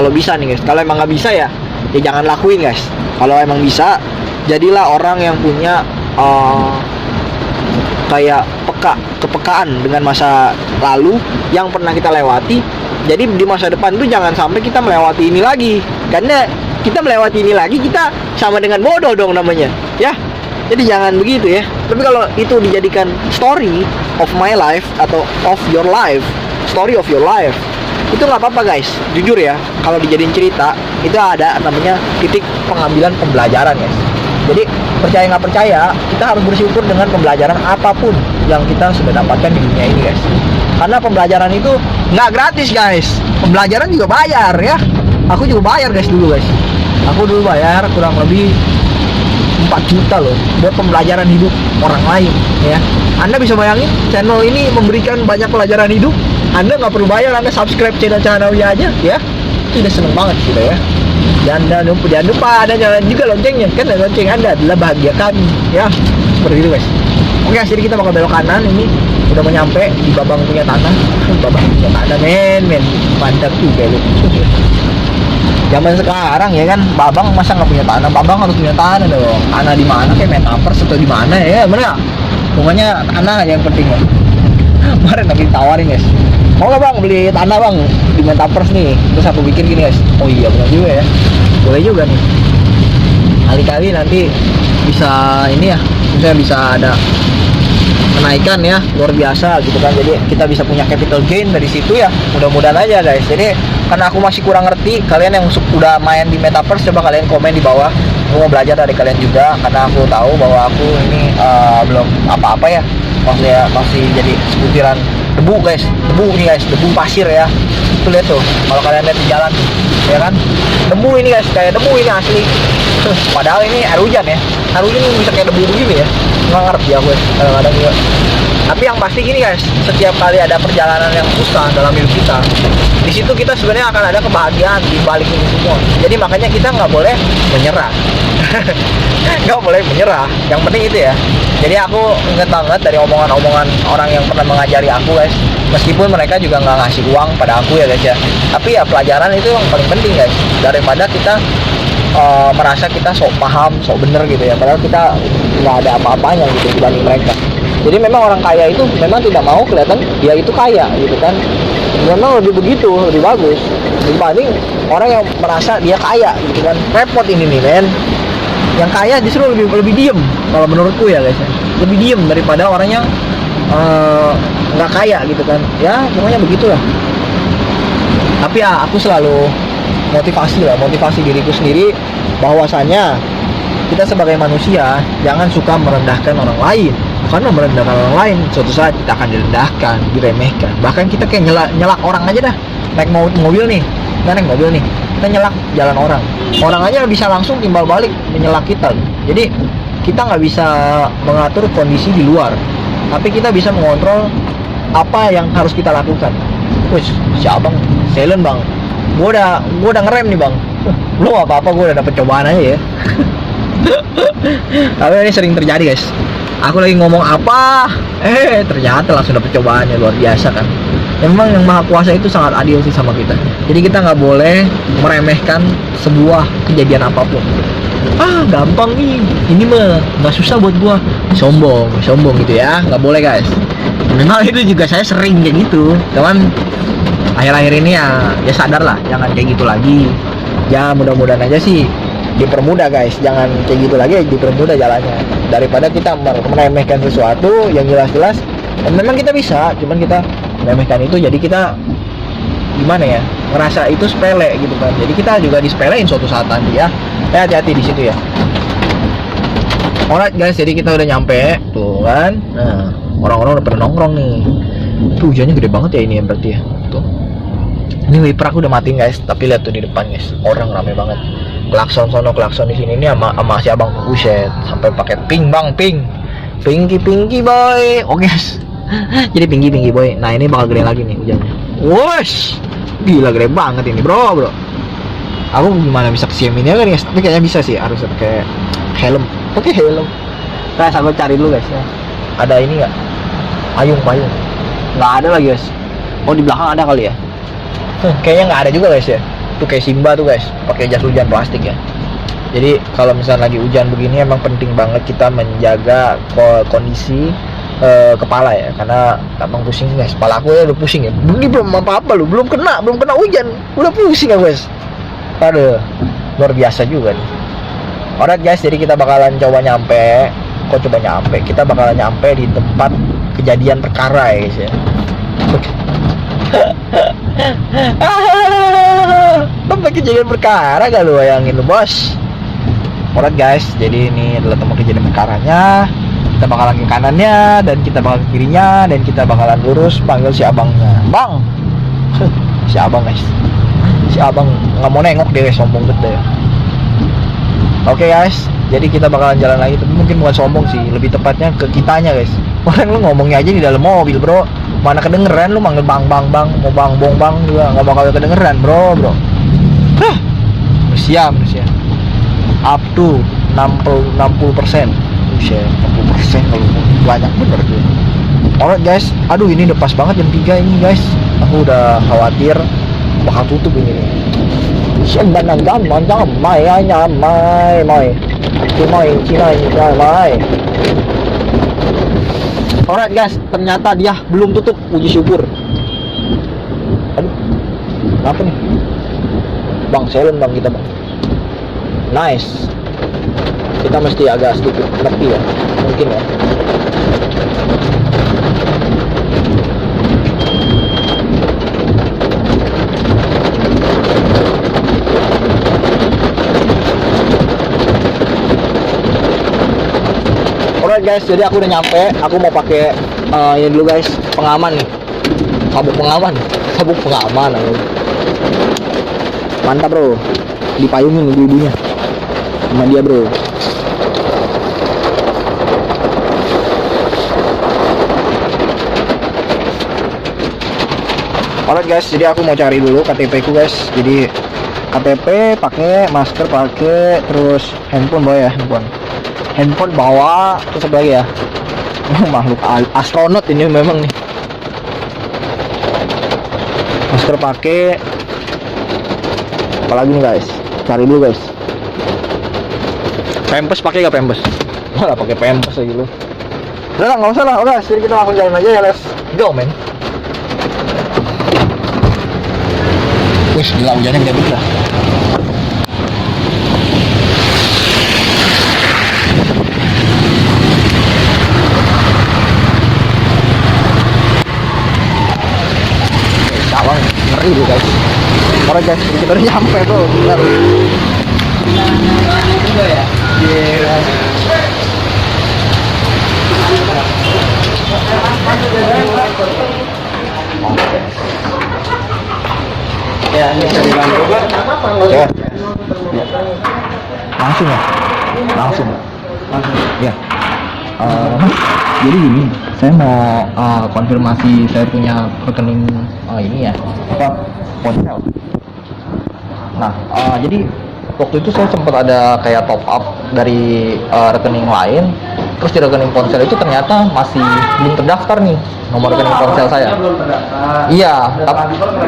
guys, kalau emang nggak bisa ya jangan lakuin guys. Kalau emang bisa, jadilah orang yang punya kayak kepekaan dengan masa lalu yang pernah kita lewati. Jadi di masa depan tuh jangan sampai kita melewati ini lagi, karena kita melewati ini lagi kita sama dengan bodoh dong namanya ya. Jadi jangan begitu ya. Tapi kalau itu dijadikan story of my life atau of your life, story of your life, itu nggak apa-apa guys. Jujur ya, kalau dijadiin cerita itu ada namanya titik pengambilan pembelajaran guys. Jadi percaya nggak percaya, kita harus bersyukur dengan pembelajaran apapun yang kita sudah dapatkan di dunia ini guys. Karena pembelajaran itu nggak gratis guys. Pembelajaran juga bayar ya. Aku juga bayar guys dulu guys. Aku dulu bayar kurang lebih 4 juta loh buat pembelajaran hidup orang lain ya. Anda bisa bayangin channel ini memberikan banyak pelajaran hidup, Anda nggak perlu bayar, Anda subscribe channelnya aja ya. Itu udah seneng banget sudah ya. Jangan lupa ada jalan juga loncengnya, kan lonceng Anda adalah bahagia kami ya. Seperti itu guys. Oke, jadi kita bakal belok kanan. Ini udah mau nyampe di Babang punya tanah. Babang punya tanah men mantap juga lu. Zaman sekarang ya kan, Babang masa nggak punya tanah? Babang harus punya tanah dong. Tanah di mana, kayak metaverse atau di mana ya, bener. Pokoknya tanah aja yang penting ya. Kemarin lagi tawarin guys, mau nggak bang beli tanah bang di metaverse nih? Terus aku pikir gini guys, oh iya benar juga ya, boleh juga nih. Kali-kali nanti bisa ini ya, misalnya bisa ada kenaikan ya luar biasa gitu kan. Jadi kita bisa punya capital gain dari situ ya. Mudah-mudahan aja guys. Jadi karena aku masih kurang ngerti, kalian yang udah main di metaverse coba kalian komen di bawah. Aku mau belajar dari kalian juga, karena aku tahu bahwa aku ini belum apa-apa ya. Maksudnya masih jadi sebutiran debu guys, debu nih guys, debu pasir ya. Tuh lihat tuh, kalau kalian lihat di jalan ya kan, debu ini guys, kayak debu ini asli. Padahal ini air hujan ya, air hujan ini bisa kayak debu begini ya. Nggak ngerti ya gue kadang-kadang juga. Tapi yang pasti gini guys, setiap kali ada perjalanan yang susah dalam hidup kita, di situ kita sebenarnya akan ada kebahagiaan di balik ini semua. Jadi makanya kita nggak boleh menyerah. Nggak boleh menyerah. Yang penting itu ya. Jadi aku inget banget dari omongan-omongan orang yang pernah mengajari aku guys. Meskipun mereka juga nggak ngasih uang pada aku ya guys ya. Tapi ya pelajaran itu yang paling penting guys. Daripada kita merasa kita sok paham, sok bener gitu ya. Padahal kita nggak ada apa-apanya gitu dibanding mereka. Jadi memang orang kaya itu memang tidak mau kelihatan dia itu kaya gitu kan. Memang lebih begitu, lebih bagus dibanding orang yang merasa dia kaya gitu kan. Repot ini nih men. Yang kaya justru lebih diem kalau menurutku ya guys. Lebih diem daripada orang yang nggak kaya gitu kan. Ya pokoknya begitulah. Tapi ya aku selalu motivasi diriku sendiri bahwasanya kita sebagai manusia jangan suka merendahkan orang lain. Karena merendahkan orang lain, suatu saat kita akan direndahkan, diremehkan. Bahkan kita kayak nyelak orang aja dah. Naik mobil nih, kita naik mobil nih, kita nyelak jalan orang. Orang aja bisa langsung timbal balik menyelak kita. Jadi kita nggak bisa mengatur kondisi di luar, tapi kita bisa mengontrol apa yang harus kita lakukan. Wih, si abang, silent bang. Gua udah ngerem nih bang. Lu apa-apa, gue udah dapet cobaan aja ya. Tapi ini sering terjadi guys. Aku lagi ngomong apa, ternyata langsung dapet cobaannya luar biasa kan. Memang yang maha kuasa itu sangat adil sih sama kita. Jadi kita nggak boleh meremehkan sebuah kejadian apapun. Gampang nih, ini mah nggak susah buat gua. Sombong gitu ya, nggak boleh guys. Memang itu juga saya sering kayak gitu, cuman akhir-akhir ini ya sadar lah, jangan kayak gitu lagi. Ya mudah-mudahan aja sih dipermudah guys, jangan kayak gitu lagi, dipermudah jalannya. Daripada kita meremehkan sesuatu yang jelas-jelas memang kita bisa, cuman kita meremehkan itu, jadi kita gimana ya, ngerasa itu sepele gitu kan. Jadi kita juga disepelein suatu saat nanti ya. Hati-hati di situ ya. Alright guys, jadi kita udah nyampe tuh kan. Nah, orang-orang udah pada nongkrong nih. Tuh hujannya gede banget ya ini ya berarti ya. Tuh. Ini wiper aku udah matiin guys, tapi lihat tuh di depan guys, orang rame banget. Klakson sono, klakson di sini ini sama si abang, buset, sampai pakai ping bang, ping. Pinky boy. Oke guys. Jadi pinky boy. Nah, ini bakal gede lagi nih hujannya. Wush. Gila gede banget ini, bro. Aku gimana bisa kesini kan guys? Tapi kayaknya bisa sih, harus pakai helm. Pakai helm. Guys, aku cari dulu guys ya. Ada ini nggak? Payung. Nggak ada lagi guys. Oh, di belakang ada kali ya? Kayaknya nggak ada juga guys ya. Tuh kayak Simba tuh guys, pakai jas hujan plastik ya. Jadi kalau misalnya lagi hujan begini emang penting banget kita menjaga kondisi kepala ya, karena gampang pusing guys. Kepala aku ya udah pusing ya. Ini belum apa-apa lu, belum kena hujan, udah pusing ya guys. Aduh, luar biasa juga nih. Alright guys, jadi kita bakalan coba nyampe. Kita bakalan nyampe di tempat kejadian perkara ya guys ya. Tempat kejadian perkara gak lu bayangin lu bos. Alright guys, jadi ini adalah tempat kejadian perkaranya. Kita bakalan ke kanannya, dan kita bakal ke kirinya, dan kita bakalan lurus panggil si abangnya. Bang! Si abang guys. Si abang nggak mau nengok dia guys, sombong gede ya. Oke guys, jadi kita bakalan jalan lagi, tapi mungkin bukan sombong sih, lebih tepatnya ke kitanya guys. Orang lu ngomongnya aja di dalam mobil bro, mana kedengeran lu manggil bang, mau bang juga nggak bakal kedengeran bro. Manusia up to 60%. Buset, 60% kalau banyak bener tuh. Alright guys, aduh ini udah pas banget jam 3 ini guys. Aku udah khawatir bakal tutup ini. Alright guys, ternyata dia belum tutup, puji syukur. Aduh, apa nih? Bang, silent bang kita bang. Nice. Kita mesti agak sedikit ngerti ya, mungkin ya. Alright guys, jadi aku udah nyampe. Aku mau pakai ini dulu guys, pengaman nih. Sabuk pengaman. Mantap bro. Dipayungin ibu-ibunya sama dia bro. Alright guys, jadi aku mau cari dulu KTP ku guys. Jadi KTP pakai, masker pakai, terus handphone bawa ya, handphone bawa, terus apa lagi ya? Makhluk astronot ini memang nih. Masker pakai, apalagi nih guys, cari dulu guys. Pampers pakai gak pampers? Malah pakai pampers aja lu. Udah lah, nggak usah lah, udah. Jadi kita langsung jalan aja ya, let's go man. Wih, gila hujannya gede banget lah. Sawang ngeri tuh guys. Alright guys, kita udah nyampe tuh. Bentar. Juga ya? Iya. Ya, ini bisa dibantu. Ya. Langsung ya? Langsung. Ya. Jadi gini, saya mau konfirmasi saya punya rekening ini ya, apa ponsel. Nah, jadi waktu itu saya sempat ada kayak top up dari rekening lain, terus di rekening ponsel itu ternyata masih belum terdaftar nih nomor rekening ponsel saya. Iya,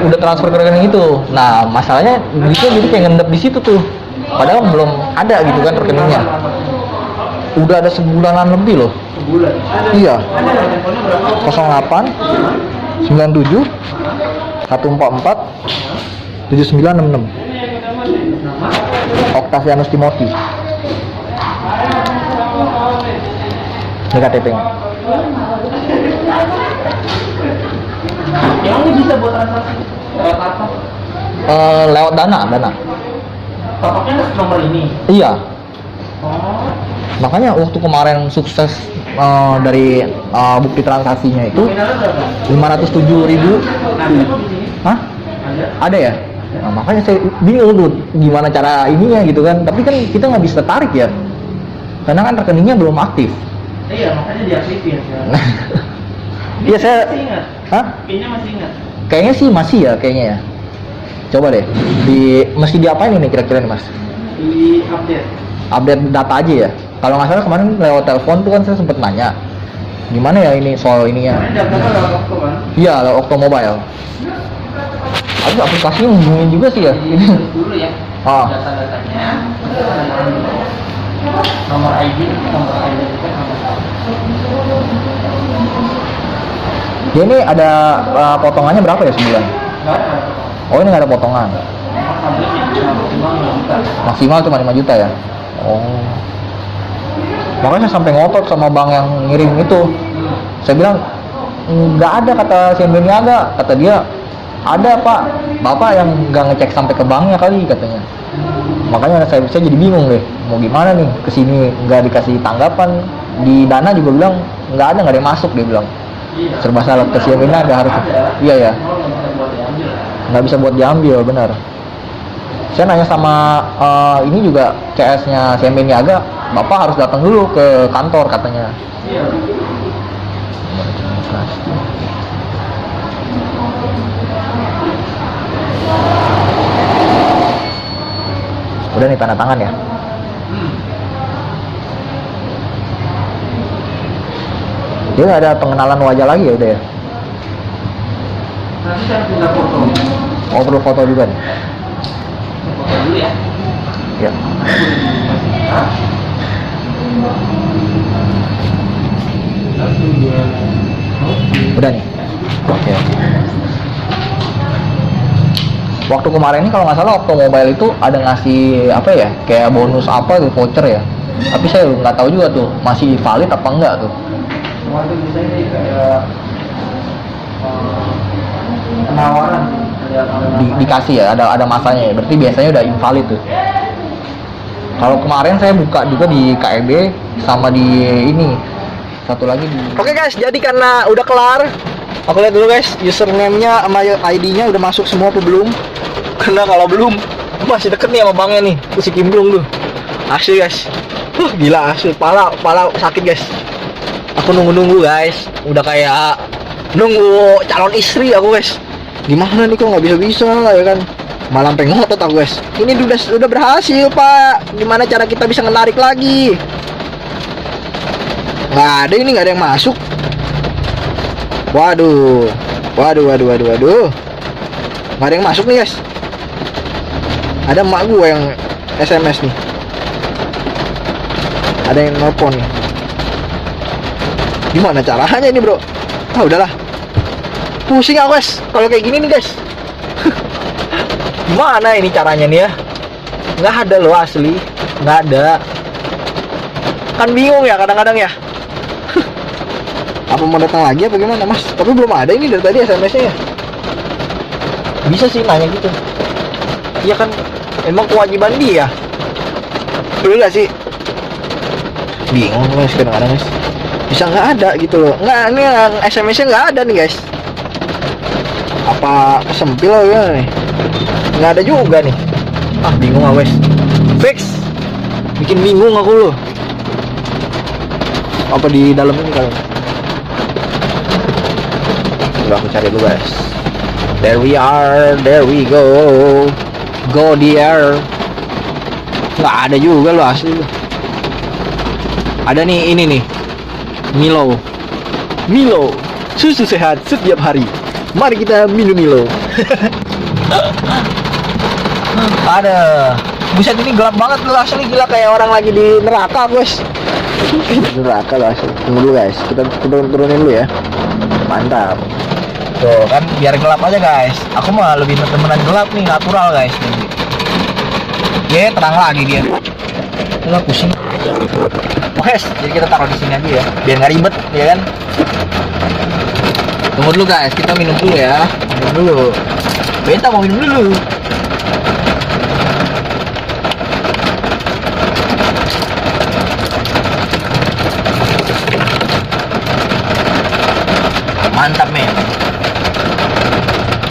udah transfer ke rekening itu. Nah, masalahnya duitnya jadi kayak ngendap di situ tuh. Padahal belum ada gitu kan rekeningnya. Udah ada sebulanan lebih loh. Sebulan. Iya. 08 97 144 7966. Octavianus Timothy. Ini KTP-nya. Yang ini bisa buat transaksi lewat apa? Lewat Dana. Topaknya nomor ini. Iya. Oh. Makanya waktu kemarin sukses dari bukti transaksinya itu Nominalnya berapa? 507.000. Ada kok di sini. Hah? Ada. Ada ya? Nah, makanya saya bingung tuh gimana cara ininya gitu kan. Tapi kan kita nggak bisa tarik ya. Karena kan rekeningnya belum aktif. Iya, makanya diaktifin ya. Iya saya. Masih ingat? Hah? Pinnya masih ingat? Kayaknya sih masih ya kayaknya ya. Coba deh. Mesti diapain ini kira-kira nih Mas? Di update. Update data aja ya. Kalau nggak salah kemarin lewat telepon tuh kan saya sempet nanya. Gimana ya ini soal ininya? Kemarin daftarnya lewat waktu kan? Iya, lewat Okto Mobile. Tapi aplikasinya hubungin juga sih ya. Tulis dulu ya. Ah. Data-datanya. Nomor ID, nomor identitas, nomor Ya ini ada potongannya berapa ya sebulan? nggak ada. Oh ini nggak ada potongan. Maksimal 5 juta. Maksimal cuma 5 juta ya? Oh. Makanya saya sampai ngotot sama bank yang ngirim itu. Saya bilang, nggak ada kata si Niaga. Kata dia, ada Pak. Bapak yang nggak ngecek sampai ke banknya kali katanya. Makanya saya jadi bingung deh. Mau gimana nih? Kesini nggak dikasih tanggapan. Di Dana juga bilang, nggak ada yang masuk dia bilang. Iya. Serba salah ke si Niaga harus. Iya ya. Oh, nggak bisa buat diambil. Nggak bisa buat diambil, benar. Saya nanya sama ini juga CS-nya CMB Niaga, Bapak harus datang dulu ke kantor katanya. Iya. Udah nih tanda tangan ya. Dia nggak ada pengenalan wajah lagi ya udah ya. Nanti saya minta foto. Oh perlu foto juga nih. Foto dulu ya. Ya. Udah nih. Oke. Waktu kemarin ini kalau nggak salah Okto Mobile itu ada ngasih apa ya, kayak bonus apa tuh, voucher ya. Tapi saya nggak tahu juga tuh masih valid apa enggak tuh. Semua itu bisa ini kayak penawaran. Dikasih ya, ada masanya ya. Berarti biasanya udah invalid tuh. Kalau kemarin saya buka juga di KEB sama di ini satu lagi di. Oke guys, jadi karena udah kelar, aku lihat dulu guys, username-nya sama ID-nya udah masuk semua apa belum? Karena kalau belum, masih deket nih sama banknya nih, si Kimblung tuh. Asli guys, gila asli, pala sakit guys. Aku nunggu guys, udah kayak nunggu calon istri aku guys. Gimana nih kok nggak bisa ya kan? Malah pengen ngotot aku guys. Ini udah berhasil Pak. Gimana cara kita bisa menarik lagi? Nggak ada ini, nggak ada yang masuk. Waduh. Nggak ada yang masuk nih guys. Ada emak gue yang SMS nih. Ada yang nelpon nih. Gimana caranya ini bro? Ah udahlah. Pusing aku guys kalau kayak gini nih guys. Gimana ini caranya nih ya? Nggak ada loh asli. Nggak ada. Kan bingung ya kadang-kadang ya. Apa mau datang lagi apa gimana mas? Tapi belum ada ini dari tadi SMS-nya ya. Bisa sih nanya gitu. Iya kan emang kewajiban dia. Betul nggak sih? Bingung guys kadang-kadang guys. Bisa nggak ada gitu loh. Nggak, ini yang SMS-nya nggak ada nih guys. Apa kesempil loh ya nih? Nggak ada juga nih. Ah bingung ah guys. Fix. Bikin bingung aku loh. Apa di dalam ini kali? Udah aku cari dulu guys. There we are, there we go. Go there. Nggak ada juga lo asli lu. Ada nih ini nih, Milo. Milo, susu sehat setiap hari. Mari kita minum Milo. Ada. Buset, ini gelap banget lu asli, gila kayak orang lagi di neraka guys. Di neraka lo asli. Tunggu dulu guys, kita turunin dulu ya. Mantap. Tuh kan biar gelap aja guys. Aku mah lebih temenan gelap nih, natural guys. Ya terang lagi dia. Enggak pusing. Oke, jadi kita taruh di sini aja ya, biar nggak ribet, ya kan? Tunggu dulu guys, kita minum dulu ya. Minum dulu. Beta mau minum dulu. Mantap men.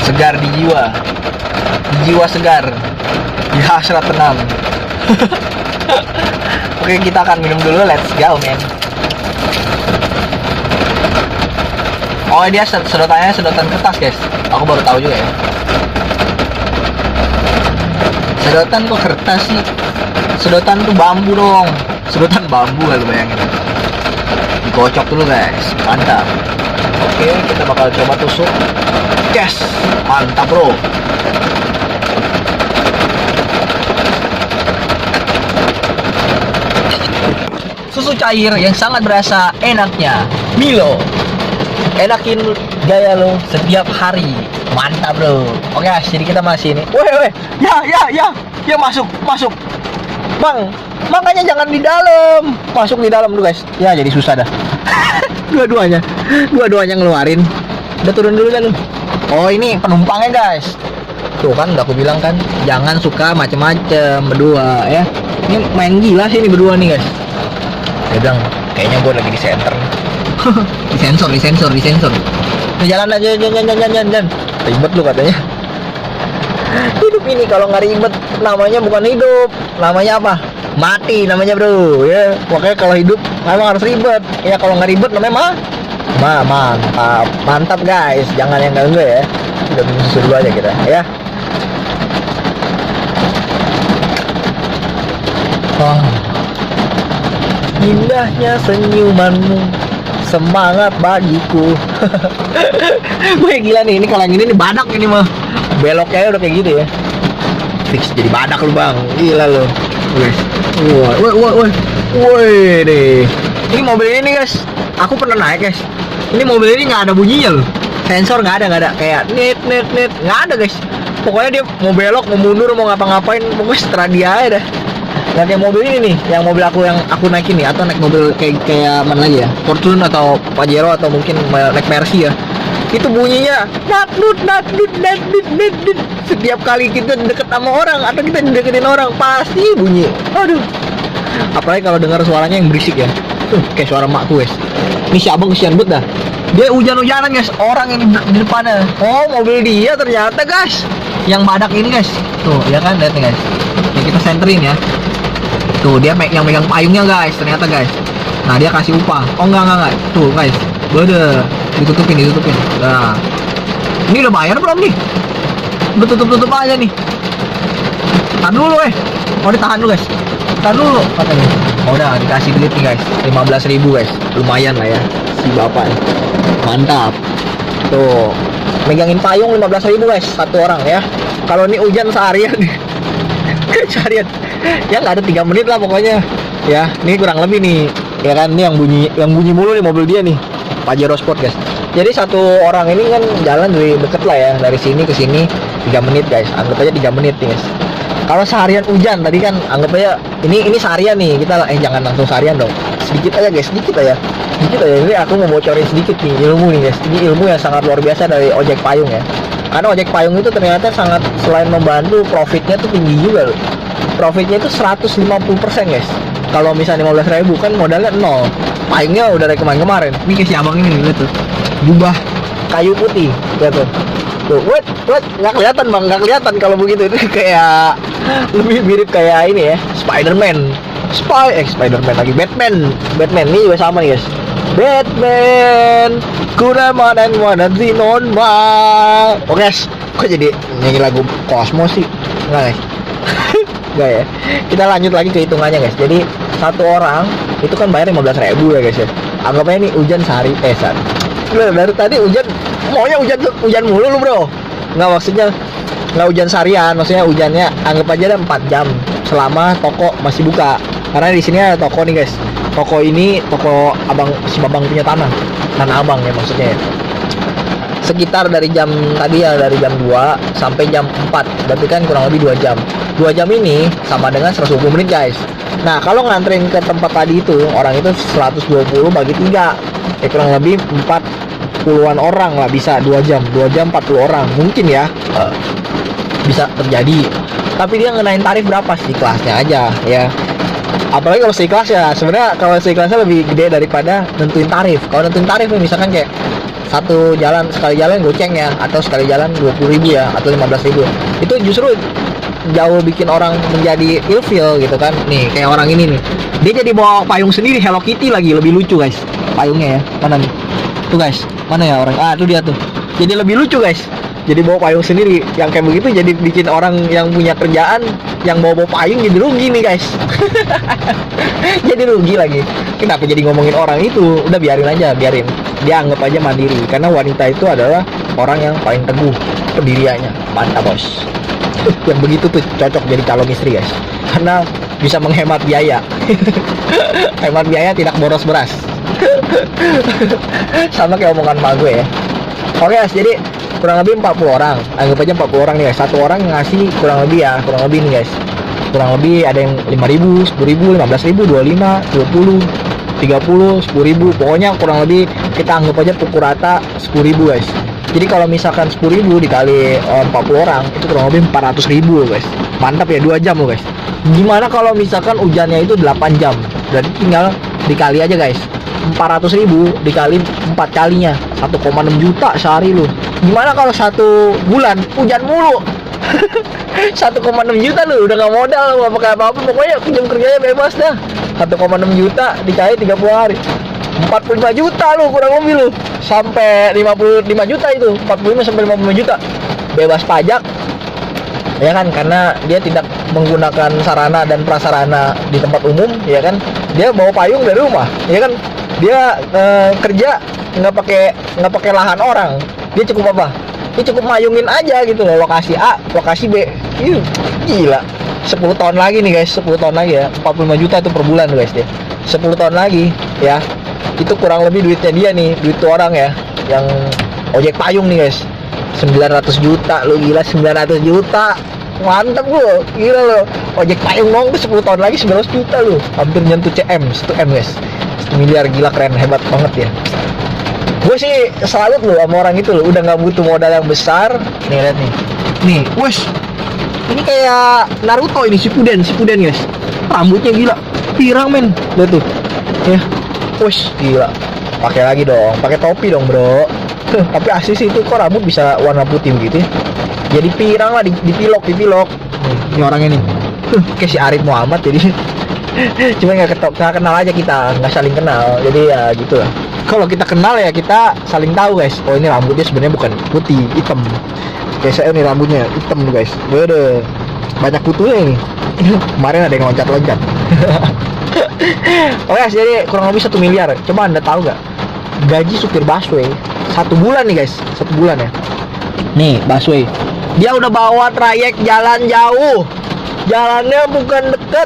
Segar di jiwa. Di jiwa segar. Di hasrat tenang. Oke, kita akan minum dulu, let's go men. Oh dia sedotannya sedotan kertas guys. Aku baru tahu juga ya. Sedotan kok kertas sih? Sedotan tuh bambu dong. Sedotan bambu kalau bayangin. Dikocok dulu guys, mantap. Oke, kita bakal coba tusuk. Yes, mantap bro. Susu cair yang sangat berasa enaknya Milo. Enakin gaya lo setiap hari. Mantap bro. Oke guys, jadi kita masih ini. Woi, ya masuk. Bang, makanya jangan di dalam. Masuk di dalam dulu guys. Ya jadi susah dah. Dua-duanya ngeluarin. Udah turun dulu dah lu. Oh ini penumpangnya guys. Tuh kan udah aku bilang kan, jangan suka macem-macem berdua ya. Ini main gila sih ini berdua nih guys. Gedang, kayaknya gue lagi di center. disensor. Nah, jalan aja, jalan. Ribet lu katanya. Hidup ini kalau nggak ribet namanya bukan hidup, namanya apa? Mati namanya bro. Ya, pokoknya kalau hidup memang harus ribet. Ya kalau nggak ribet namanya mantap guys. Jangan yang ganggu ya. Udah minum susu dulu aja kita ya. Oh. Indahnya senyumanmu, semangat bagiku. Gue gila nih, ini kalau yang ini badak ini mah. Beloknya udah kayak gitu ya. Fix jadi badak lu bang, gila lu. Woi deh. Ini mobil ini guys, aku pernah naik guys. Ini mobil ini nggak ada bunyinya loh. Sensor nggak ada, kayak net, nggak ada guys. Pokoknya dia mau belok, mau mundur, mau ngapa-ngapain, pokoknya setelah dia aja dah. Nggak kayak mobil ini nih, yang mobil aku naikin nih, atau naik mobil kayak mana lagi ya, Fortune atau Pajero atau mungkin naik Mercy ya. Itu bunyinya natnut. Setiap kali kita deket sama orang atau kita deketin orang pasti bunyi. Aduh. Apalagi kalau dengar suaranya yang berisik ya. Tuh kayak suara makku guys. Ini si abang kesian banget dah. Dia hujan-hujanan guys, orang yang di depannya. Oh mobil dia ternyata guys. Yang badak ini guys. Tuh ya kan, lihat nih guys. Ya kita senterin ya. Tuh dia yang megang payungnya guys, ternyata guys. Nah dia kasih upah. Oh enggak. Tuh guys, bede ditutupin. Nah ini udah bayar belum nih? Udah tutup aja nih. Tahan dulu mau ditahan dulu guys. Tahan dulu katanya. Oh udah dikasih duit nih guys, 15.000 guys. Lumayan lah ya si bapak. Mantap. Tuh megangin payung 15.000 guys satu orang ya. Kalau ini hujan seharian ya nggak ada 3 menit lah pokoknya ya. Ini kurang lebih nih ya kan, ini yang bunyi mulu nih mobil dia nih, Pajero Sport guys. Jadi satu orang ini kan jalan dari deket lah ya, dari sini ke sini 3 menit guys, anggap aja 3 menit nih guys. Kalau seharian hujan tadi kan anggap aja ini seharian nih kita, jangan langsung seharian dong, sedikit aja guys, sedikit aja. Ini aku mau bocorin sedikit nih ilmu nih guys. Ini ilmu yang sangat luar biasa dari ojek payung ya. Karena ojek payung itu ternyata sangat, selain membantu, profitnya tuh tinggi juga loh. Profitnya itu 150% guys. Kalau misalnya 15.000 kan modalnya 0. Payungnya udah dari kemarin. Ini kayak si abang ini lihat tuh. Jubah kayu putih, lihat tuh. Tuh, wait, nggak kelihatan bang, nggak kelihatan kalau begitu. Itu kayak lebih mirip kayak ini ya, Spider-Man lagi, Batman ini juga sama nih guys. Batman Kurama dan Zinon ma. Oke guys, kok jadi nyanyi lagu Cosmos sih? Enggak guys. Enggak ya. Kita lanjut lagi ke hitungannya guys. Jadi satu orang itu kan bayar 15.000 ya guys ya. Anggapnya ini hujan sehari sehari. Dari tadi hujan, maunya hujan mulu lu bro. Nggak, maksudnya nggak hujan seharian, maksudnya hujannya anggap aja ada 4 jam selama toko masih buka. Karena di sini ada toko nih guys. Toko ini toko abang si babang punya tanah abang ya maksudnya ya. Sekitar dari jam tadi ya, dari jam 2 sampai jam 4, berarti kan kurang lebih 2 jam. 2 jam ini sama dengan 120 menit guys. Nah kalau nganterin ke tempat tadi itu, orang itu 120 bagi 3, ya kurang lebih 40-an orang lah, bisa 2 jam 40 orang mungkin ya, bisa terjadi. Tapi dia ngenain tarif berapa sih kelasnya aja ya. Apalagi kalau seikhlas ya, sebenarnya kalau seikhlasnya lebih gede daripada nentuin tarif. Kalau nentuin tarif misalkan kayak satu jalan, sekali jalan goceng ya, atau sekali jalan 20.000 ya, atau 15.000, itu justru jauh bikin orang menjadi ilfeel gitu kan. Nih kayak orang ini nih, dia jadi bawa payung sendiri Hello Kitty lagi, lebih lucu guys payungnya ya. Mana nih tuh guys, mana ya orang, tuh dia tuh, jadi lebih lucu guys. Jadi bawa payung sendiri yang kayak begitu, jadi bikin orang yang punya kerjaan yang bawa payung jadi rugi nih guys. Jadi rugi lagi. Kenapa jadi ngomongin orang itu? Udah biarin aja, biarin. Dia anggap aja mandiri. Karena wanita itu adalah orang yang paling teguh pendiriannya. Mantap bos. Yang begitu tuh cocok jadi calon istri guys. Karena bisa menghemat biaya. Hemat biaya, tidak boros beras. Sama kayak omongan emak gue ya. Oke guys, jadi kurang lebih 40 orang. Anggap aja 40 orang nih guys. Satu orang ngasih kurang lebih nih guys. Kurang lebih ada yang 5.000, 10.000, 15.000, 25, 20, 30, 10.000. Pokoknya kurang lebih kita anggap aja pukul rata 10.000 guys. Jadi kalau misalkan 10.000 dikali 40 orang itu kurang lebih 400.000 guys. Mantap ya, 2 jam loh guys. Gimana kalau misalkan hujannya itu 8 jam? Berarti tinggal dikali aja guys. 400.000 dikali 4 kalinya 1,6 juta sehari lu. Gimana kalau 1 bulan hujan mulu? 1,6 juta lu udah gak modal, gak pakai apa-apa, pokoknya jam kerjanya bebas dah. 1,6 juta dikali 30 hari 45 juta lu kurang lebih lu. Sampai 55 juta itu, 45 sampai 55 juta bebas pajak ya kan, karena dia tidak menggunakan sarana dan prasarana di tempat umum ya kan. Dia bawa payung dari rumah ya kan. Dia kerja nggak pakai lahan orang. Dia cukup apa? Dia cukup mayungin aja gitu loh, lokasi A, lokasi B. Gila. 10 tahun lagi nih guys, 10 tahun lagi ya, 45 juta itu per bulan guys dia. 10 tahun lagi ya, itu kurang lebih duitnya dia nih, duit tuh orang ya, yang ojek payung nih guys. 900 juta lu, gila, 900 juta. Mantap lu, gila lu. Ojek payung dong, 10 tahun lagi 900 juta lu. Hampir nyentuh CM, 1M guys. 1 miliar, gila, keren, hebat banget ya. Gue sih salut lu sama orang itu lu, udah gak butuh modal yang besar. Nih lihat nih wes, ini kayak Naruto ini, Shippuden guys. Rambutnya gila, pirang men, lihat tuh ya, wes gila. Pakai lagi dong, pakai topi dong bro. Tapi asli sih itu kok rambut bisa warna putih begitu ya. Jadi pirang lah, dipilok. Ini orangnya nih, kayak si Arif Muhammad jadi. Cuma nggak kenal aja, kita nggak saling kenal, jadi ya gitu lah. Kalau kita kenal ya kita saling tahu guys. Oh ini rambutnya sebenarnya bukan putih, hitam. Kayak saya nih rambutnya hitam nih guys. Bede, banyak kutunya ini. Kemarin ada yang loncat-loncat. Oke guys, jadi kurang lebih 1 miliar. Coba anda tahu nggak gaji supir busway 1 bulan nih guys, 1 bulan ya. Nih busway, dia udah bawa trayek jalan jauh. Jalannya bukan deket,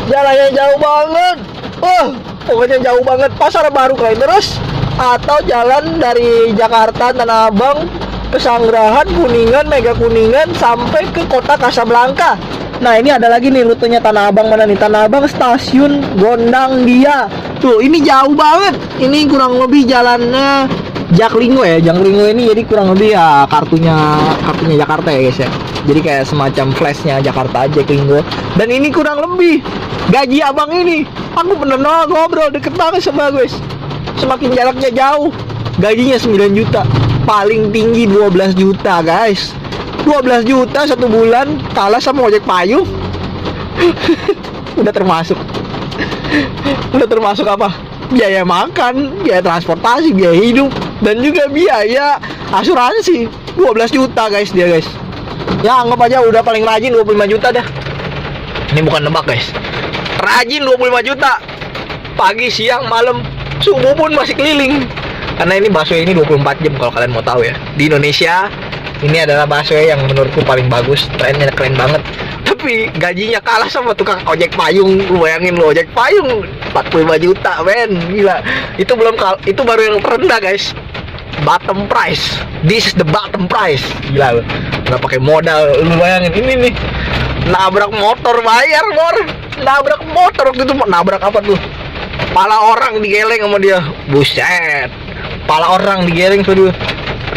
jalannya jauh banget. Pokoknya jauh banget. Pasar Baru terus, atau jalan dari Jakarta Tanah Abang ke Sanggerahan, Kuningan, Mega Kuningan sampai ke kota Kasablanka. Nah ini ada lagi nih rutenya Tanah Abang, mana nih? Tanah Abang stasiun Gondang Dia. Tuh ini jauh banget. Ini kurang lebih jalannya Jaklinggo ya. Jaklinggo ini jadi kurang lebih ya kartunya Jakarta ya guys ya. Jadi kayak semacam flashnya Jakarta aja, Jaklinggo. Dan ini kurang lebih gaji abang ini. Aku pernah ngobrol deket banget sama guys. Semakin jaraknya jauh, gajinya 9 juta. Paling tinggi 12 juta guys. 12 juta 1 bulan, kalah sama ojek payung. Udah termasuk apa? Biaya makan, biaya transportasi, biaya hidup, dan juga biaya asuransi. 12 juta guys dia guys. Ya anggap aja udah paling rajin 25 juta dah. Ini bukan nebak guys. Rajin 25 juta. Pagi, siang, malam, subuh pun masih keliling. Karena ini bakso ini 24 jam kalau kalian mau tahu ya. Di Indonesia ini adalah bakso yang menurutku paling bagus. Trennya keren banget. Tapi gajinya kalah sama tukang ojek payung. Lu bayangin lu ojek payung 45 juta men. Gila. Itu baru yang terendah guys. Bottom price. This is the bottom price. Gila lu. Nggak pakai modal. Lu bayangin ini nih. Nabrak motor bayar bor. Nabrak motor waktu itu. Nabrak apa tuh? Pala orang digeleng sama dia. Buset. Pala orang digeleng sama dia.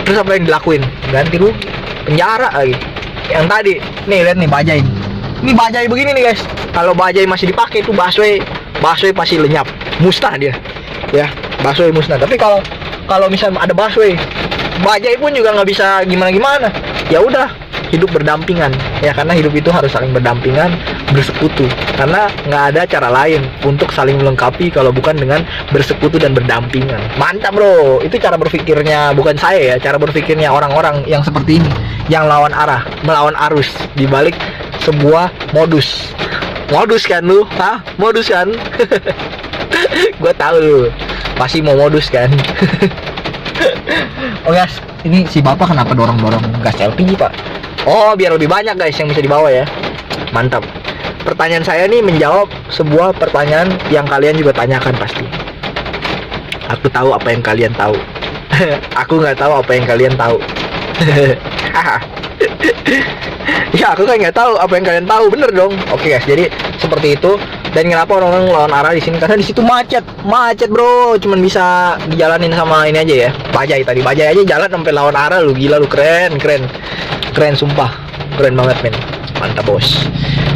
Terus apa yang dilakuin? Ganti rugi. Penjara lagi. Yang tadi, nih lihat nih bajai. Ini bajai begini nih guys. Kalau bajai masih dipakai tuh busway pasti lenyap, musnah dia. Ya, busway musnah. Tapi kalau misalnya ada busway, bajai pun juga nggak bisa gimana-gimana. Ya udah, hidup berdampingan. Ya karena hidup itu harus saling berdampingan, bersekutu. Karena nggak ada cara lain untuk saling melengkapi kalau bukan dengan bersekutu dan berdampingan. Mantap bro, itu cara berpikirnya bukan saya ya, cara berpikirnya orang-orang yang seperti ini, yang lawan arah, melawan arus di balik sebuah modus. Modus kan lu? Hah? Modus kan? Gue tahu lu pasti mau modus kan. Oh guys, ini si bapak kenapa dorong-dorong gas LPG pak? Oh biar lebih banyak guys yang bisa dibawa ya. Mantap. Pertanyaan saya nih menjawab sebuah pertanyaan yang kalian juga tanyakan pasti. Aku tahu apa yang kalian tahu. Aku nggak tahu apa yang kalian tahu. Ya aku kan nggak tahu apa yang kalian tahu, bener dong. Oke guys, jadi seperti itu. Dan kenapa orang-orang lawan arah di sini? Karena di situ macet bro. Cuman bisa dijalanin sama ini aja ya. Bajai aja jalan sampai lawan arah lu, gila lu, keren sumpah, keren banget men, mantap bos.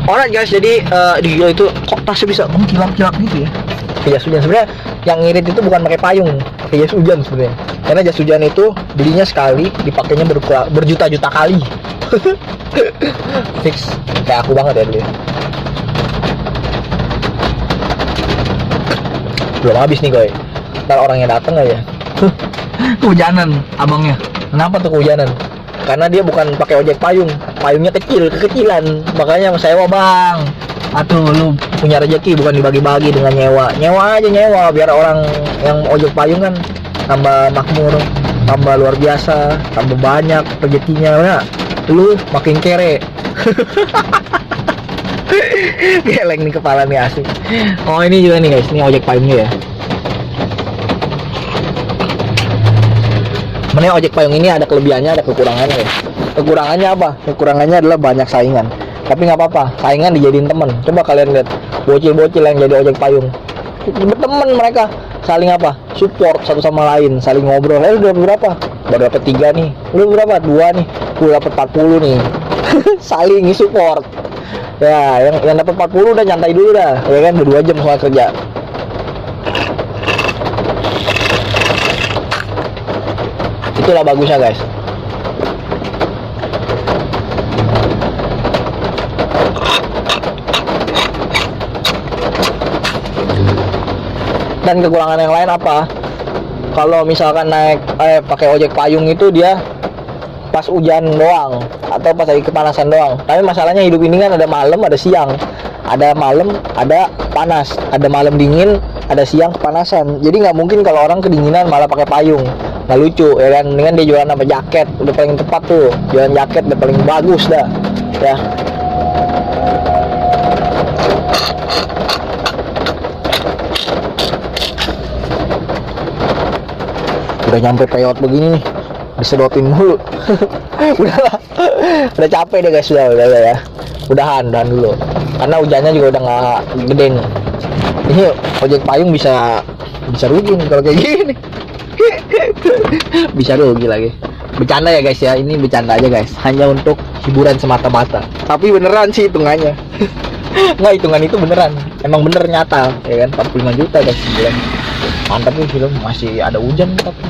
Alright guys, jadi di gila itu kok tasnya bisa kilap-kilap gitu ya. Pakai jas hujan sebenarnya yang ngirit itu bukan pakai payung, pakai jas hujan sebenarnya. Karena jas hujan itu belinya sekali, dipakainya berjuta-juta kali. Fix kayak aku banget ya dulu ya. Belum habis nih guys, ntar orangnya datang aja. Kehujanan abangnya. Kenapa tuh kehujanan? Karena dia bukan pakai ojek payung, payungnya kekecilan, makanya sewa bang. Atuh lu punya rezeki bukan dibagi-bagi dengan nyewa aja biar orang yang ojek payung kan tambah makmur, tambah luar biasa, tambah banyak rezekinya ya. Lu makin kere. Geleng nih kepala nih asik. Oh ini juga nih guys, ini ojek payungnya ya. Sebenarnya ojek payung ini ada kelebihannya, ada kekurangannya ya. Kekurangannya apa? Kekurangannya adalah banyak saingan. Tapi nggak apa-apa, saingan dijadiin teman. Coba kalian lihat bocil-bocil yang jadi ojek payung, berteman mereka, saling apa? Support satu sama lain, saling ngobrol. Lu dapat berapa? Baru dapat 3 nih. Lu berapa? 2 nih. Lu dapat 40 nih. Saling support. Ya, yang dapat 40 udah nyantai dulu dah. Ya kan, udah 2 jam soal kerja. Itulah bagusnya guys. Dan kekurangan yang lain apa? Kalau misalkan naik pakai ojek payung itu dia pas hujan doang atau pas lagi kepanasan doang. Tapi masalahnya hidup ini kan ada malam, ada siang. Ada malam, ada panas. Ada malam dingin, ada siang kepanasan. Jadi nggak mungkin kalau orang kedinginan malah pakai payung. Nggak lucu ya kan. Mendingan dia jualan apa jaket, udah paling tepat tuh. Jualan jaket udah paling bagus dah. Ya. Udah nyampe peot begini nih, disedotin mulu. udah capek deh guys, udah ya. Udahan dulu. Karena hujannya juga udah nggak gede nih. Ini ojek payung bisa rugi nih kalau kayak gini. Bisa rugi lagi. Bercanda ya guys ya, ini bercanda aja guys. Hanya untuk hiburan semata-mata. Tapi beneran sih hitungannya. Nggak, hitungan itu beneran. Emang bener nyata, ya kan? 45 juta guys sebulan. Mantap nih film, masih ada hujan tapi.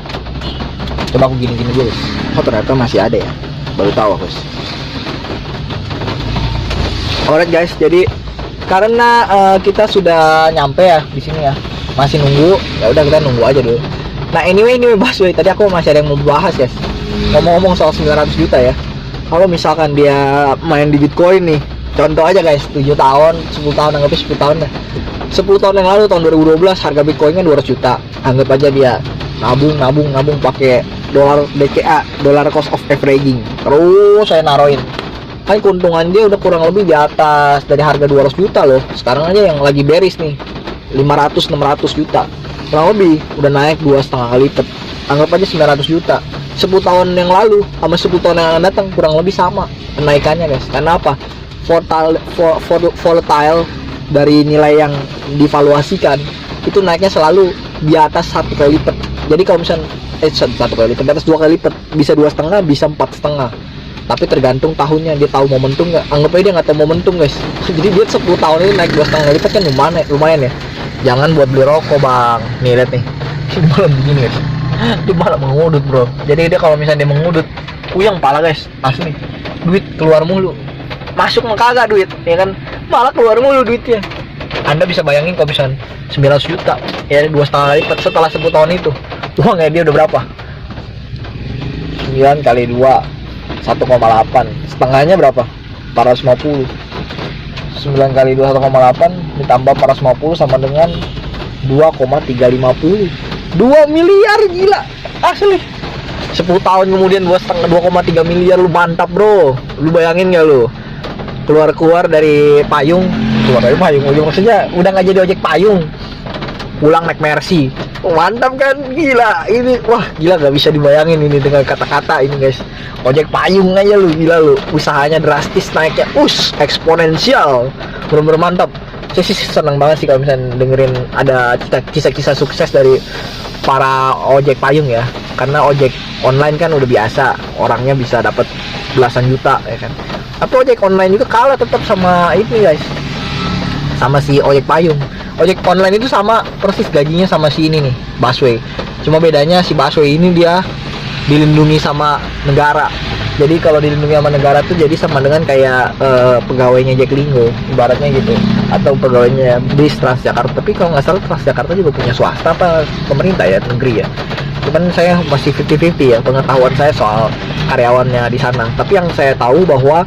Coba aku gini-gini dulu. Oh ternyata masih ada ya. Baru tahu aku. Alright guys, jadi karena kita sudah nyampe ya di sini ya. Masih nunggu, ya udah kita nunggu aja dulu. Nah anyway busway, tadi aku masih ada yang mau bahas guys. Ngomong-ngomong soal 900 juta ya. Kalau misalkan dia main di Bitcoin nih, Contoh aja guys, 7 tahun, 10 tahun, anggapnya 10 tahun lah. 10 tahun yang lalu, tahun 2012, harga Bitcoinnya 200 juta. Anggap aja dia nabung pakai dolar DCA, dolar cost of averaging. Terus saya naruhin. Kan keuntungan dia udah kurang lebih di atas dari harga 200 juta loh. Sekarang aja yang lagi bearish nih, 500-600 juta. Kurang lebih udah naik 2,5 kali lipat. Anggap aja 900 juta. 10 tahun yang lalu sama 10 tahun yang akan datang kurang lebih sama kenaikannya guys. Karena apa? Volatile dari nilai yang divaluasikan itu naiknya selalu di atas 1 kali lipat. Jadi kalau misalnya 1 kali lipat, di atas 2 kali lipat, bisa 2,5, bisa 4,5. Tapi tergantung tahunnya, dia tahu momentum nggak. Anggap aja dia nggak tahu momentum guys. Jadi dia 10 tahun ini naik 2,5 kali lipat kan lumayan ya. Jangan buat beli rokok bang. Nih lihat nih, malam begini guys. Dia malah mengudut bro. Jadi dia kalau misalnya dia mengudut, puyeng pala guys, asli. Duit keluar mulu, masuk mah kagak duit, ya kan? Malah keluar mulu duitnya. Anda bisa bayangin kalau misalnya 900 juta, ya 2,5 kali lipat setelah 10 tahun itu, uangnya dia udah berapa? 9 kali 2, 1,8. Setengahnya berapa? 450. 9 kali 2, 1,8 ditambah 450 sama dengan 2,350. 2 miliar, gila asli. 10 tahun kemudian 2,3 miliar, lu mantap bro. Lu bayangin gak lu keluar dari payung, maksudnya udah nggak jadi ojek payung, pulang naik Mercy. Mantap kan, gila ini. Wah gila, nggak bisa dibayangin ini dengan kata-kata ini guys. Ojek payung aja lu, gila lu, usahanya drastis naiknya, eksponensial, bener-bener mantap. Saya sih senang banget sih kalau misalnya dengerin ada kisah-kisah sukses dari para ojek payung ya. Karena ojek online kan udah biasa, orangnya bisa dapat belasan juta ya kan. Tapi ojek online juga kalah tetap sama ini guys, sama si ojek payung. Ojek online itu sama persis gajinya sama si ini nih, busway. Cuma bedanya si busway ini dia dilindungi sama negara. Jadi kalau dilindungi sama negara tuh jadi sama dengan kayak pegawainya Jaklinggo, ibaratnya gitu, atau pegawainya bis Transjakarta. Tapi kalau nggak salah Transjakarta juga punya swasta apa pemerintah ya, negeri ya. Cuman saya masih 50-50 ya pengetahuan saya soal karyawannya di sana. Tapi yang saya tahu bahwa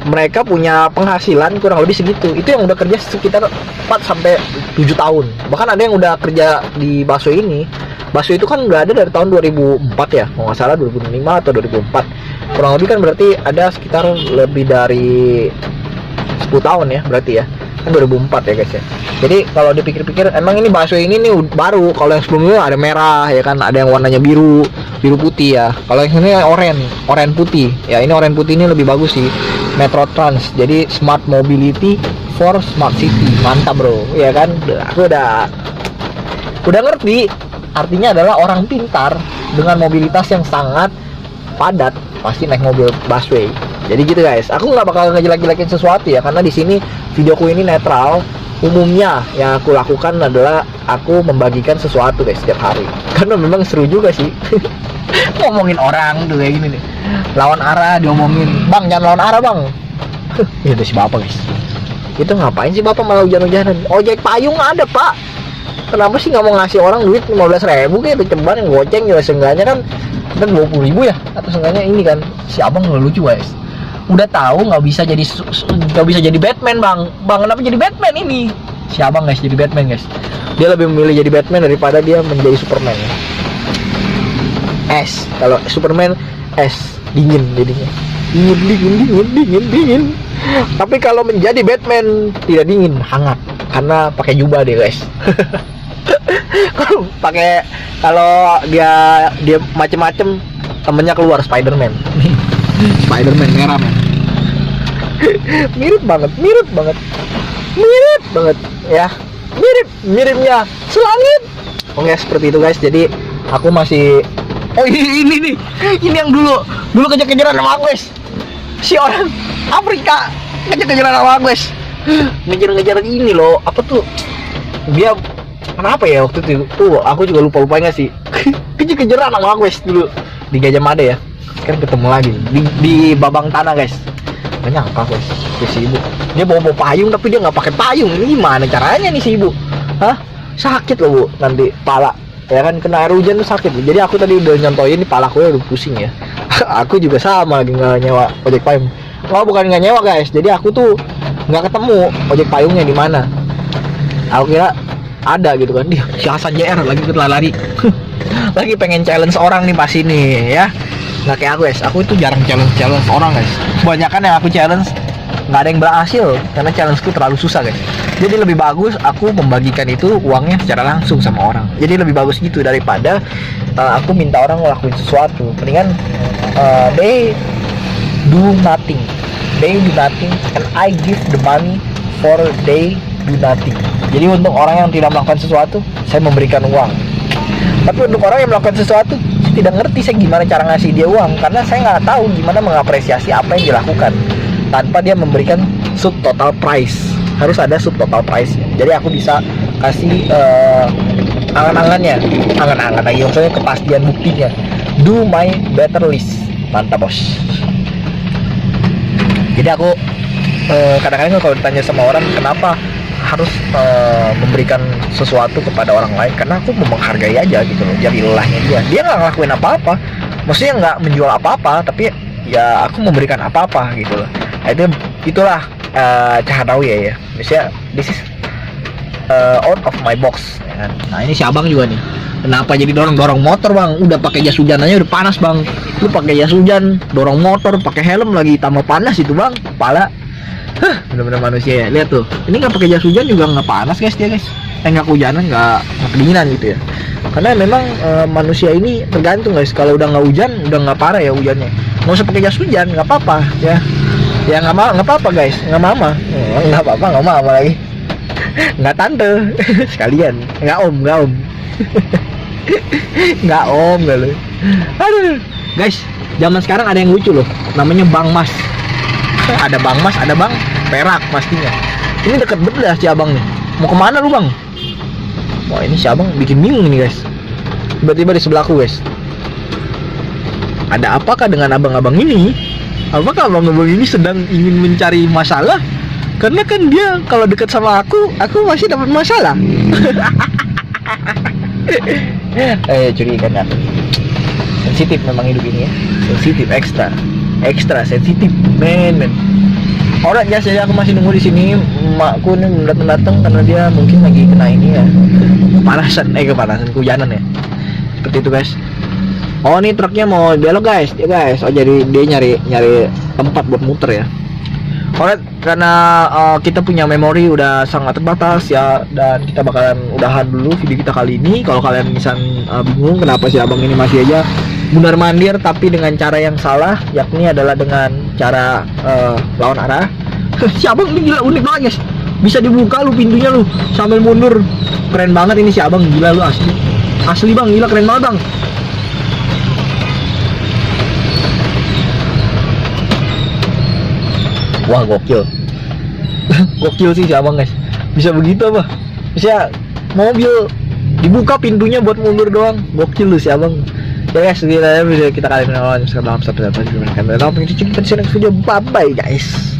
mereka punya penghasilan kurang lebih segitu. Itu yang udah kerja sekitar 4-7 tahun. Bahkan ada yang udah kerja di Baso ini. Baso itu kan udah ada dari tahun 2004 ya, kalau nggak salah 2005 atau 2004. Kurang lebih kan berarti ada sekitar lebih dari 10 tahun ya berarti ya. Kan 2004 ya guys ya. Jadi kalau dipikir-pikir emang ini Baso ini nih baru. Kalau yang sebelumnya ada merah ya kan, ada yang warnanya biru putih ya. Kalau yang ini oranye putih. Ya ini oranye putih ini lebih bagus sih. Metro Trans. Jadi smart mobility for smart city. Mantap bro. Ya kan? Aku udah ngerti. Artinya adalah orang pintar dengan mobilitas yang sangat padat pasti naik mobil busway. Jadi gitu guys. Aku nggak bakal ngejelek-jelekin sesuatu ya, karena di sini videoku ini netral. Umumnya yang aku lakukan adalah aku membagikan sesuatu guys setiap hari. Karena memang seru juga sih. Ngomongin orang tuh kayak gini nih. Lawan arah diomongin. Bang, jangan lawan arah bang. Itu si bapak guys. Itu ngapain sih bapak malah hujan-hujanan? Ojek payung ada pak. Kenapa sih nggak mau ngasih orang duit 15.000 kayak ceban yang goceng ya, seenggaknya kan 20.000 ya, atau seenggaknya ini kan. Si abang lucu guys. Udah tahu nggak bisa jadi Batman bang. Kenapa jadi Batman ini? Si abang guys jadi Batman guys. Dia lebih memilih jadi Batman daripada dia menjadi Superman. Es, kalau Superman es dingin jadinya. Dingin. Tapi kalau menjadi Batman tidak dingin, hangat, karena pakai jubah dia guys. Kalau dia macem-macem, temennya keluar Spider-Man. Spider-Man merah men. mirip banget ya, miripnya selangit. Oke seperti itu guys. Jadi aku masih ini yang dulu kejar-kejaran sama aku guys. Si orang Afrika kejar-kejaran sama aku guys. Ngejar ini loh, apa tuh dia, kenapa ya waktu itu aku juga lupa ingat sih. Kejar-kejaran sama aku guys dulu di Gajah Mada ya. Sekarang ketemu lagi di Babang Tanah guys. Gak nyangka guys, si ibu dia bawa payung tapi dia nggak pakai payung. Ini gimana caranya nih si ibu? Sakit loh bu nanti pala ya kan, kena air hujan tuh sakit. Jadi aku tadi udah nyontoin, ini palaku udah pusing ya. Aku juga sama lagi nggak nyewa ojek payung. Bukan nggak nyewa guys. Jadi aku tuh nggak ketemu ojek payungnya di mana. Aku kira ada gitu kan, dia si Hasan JR lagi lari lagi pengen challenge orang nih pas ini ya. Nggak kayak aku guys, aku itu jarang challenge orang guys. Kebanyakan yang aku challenge nggak ada yang berhasil karena challengeku terlalu susah guys. Jadi lebih bagus aku membagikan itu uangnya secara langsung sama orang. Jadi lebih bagus gitu daripada aku minta orang ngelakuin sesuatu. Mendingan they do nothing and I give the money for they do nothing. Jadi untuk orang yang tidak melakukan sesuatu, saya memberikan uang. Tapi untuk orang yang melakukan sesuatu, saya tidak ngerti saya gimana cara ngasih dia uang, karena saya nggak tahu gimana mengapresiasi apa yang dilakukan tanpa dia memberikan sub total price. Harus ada sub total price. Jadi aku bisa kasih angan-angannya lagi, maksudnya kepastian buktinya. Do my better list. Mantap bos. Jadi aku kadang-kadang kalau ditanya sama orang kenapa harus memberikan sesuatu kepada orang lain, karena aku mau menghargai aja gitu loh, jadi lelahnya dia nggak ngelakuin apa-apa, maksudnya nggak menjual apa-apa, tapi ya aku memberikan apa-apa gitu loh. Nah, itulah Cahanawi ya, misalnya this is out of my box ya kan? Nah ini si abang juga nih, kenapa jadi dorong motor bang, udah pakai jas hujan aja udah panas bang, lu pakai jas hujan dorong motor pakai helm lagi tambah panas itu bang, kepala. Bener-bener manusia ya, lihat tuh, ini nggak pakai jas hujan juga nggak panas guys dia guys, nggak kehujanan, nggak kedinginan gitu ya, karena memang manusia ini tergantung guys, kalau udah nggak hujan udah nggak parah ya hujannya, nggak usah pakai jas hujan nggak apa-apa ya nggak apa-apa guys, nggak mama nggak apa-apa, nggak mama lagi nggak tante sekalian, nggak om nggak om nggak lu. Aduh guys, zaman sekarang ada yang lucu loh, namanya Bang Mas. Ada Bang Mas, ada Bang Perak pastinya. Ini deket bener si abang nih. Mau kemana lu bang? Wah ini si abang bikin bingung nih guys. Tiba-tiba di sebelahku guys. Ada apakah dengan abang-abang ini? Apakah abang-abang ini sedang ingin mencari masalah? Karena kan dia kalau dekat sama aku masih dapat masalah. Curiga kan? Sensitif memang hidup ini ya. Sensitif ekstra sensitif men. Alright guys, jadi aku masih nunggu di sini. Makku nih datang karena dia mungkin lagi kena ini ya, kepanasan kehujanan ya, seperti itu guys. Oh ini truknya mau belok guys, ya guys. Oh jadi dia nyari tempat buat muter ya. Alright, karena kita punya memori udah sangat terbatas ya, dan kita bakalan udahan dulu video kita kali ini. Kalau kalian misalnya bingung kenapa si abang ini masih aja mundar mandir tapi dengan cara yang salah, yakni adalah dengan cara lawan arah. Si abang ini gila, unik banget guys, bisa dibuka lu pintunya lu sambil mundur, keren banget ini si abang, gila lu asli bang, gila keren banget bang. Wah gokil gokil sih si abang guys, bisa begitu apa, bisa mobil dibuka pintunya buat mundur doang, gokil lu si abang. Ya guys, segitu bisa kita kali ini dalam satu video. Bye bye guys.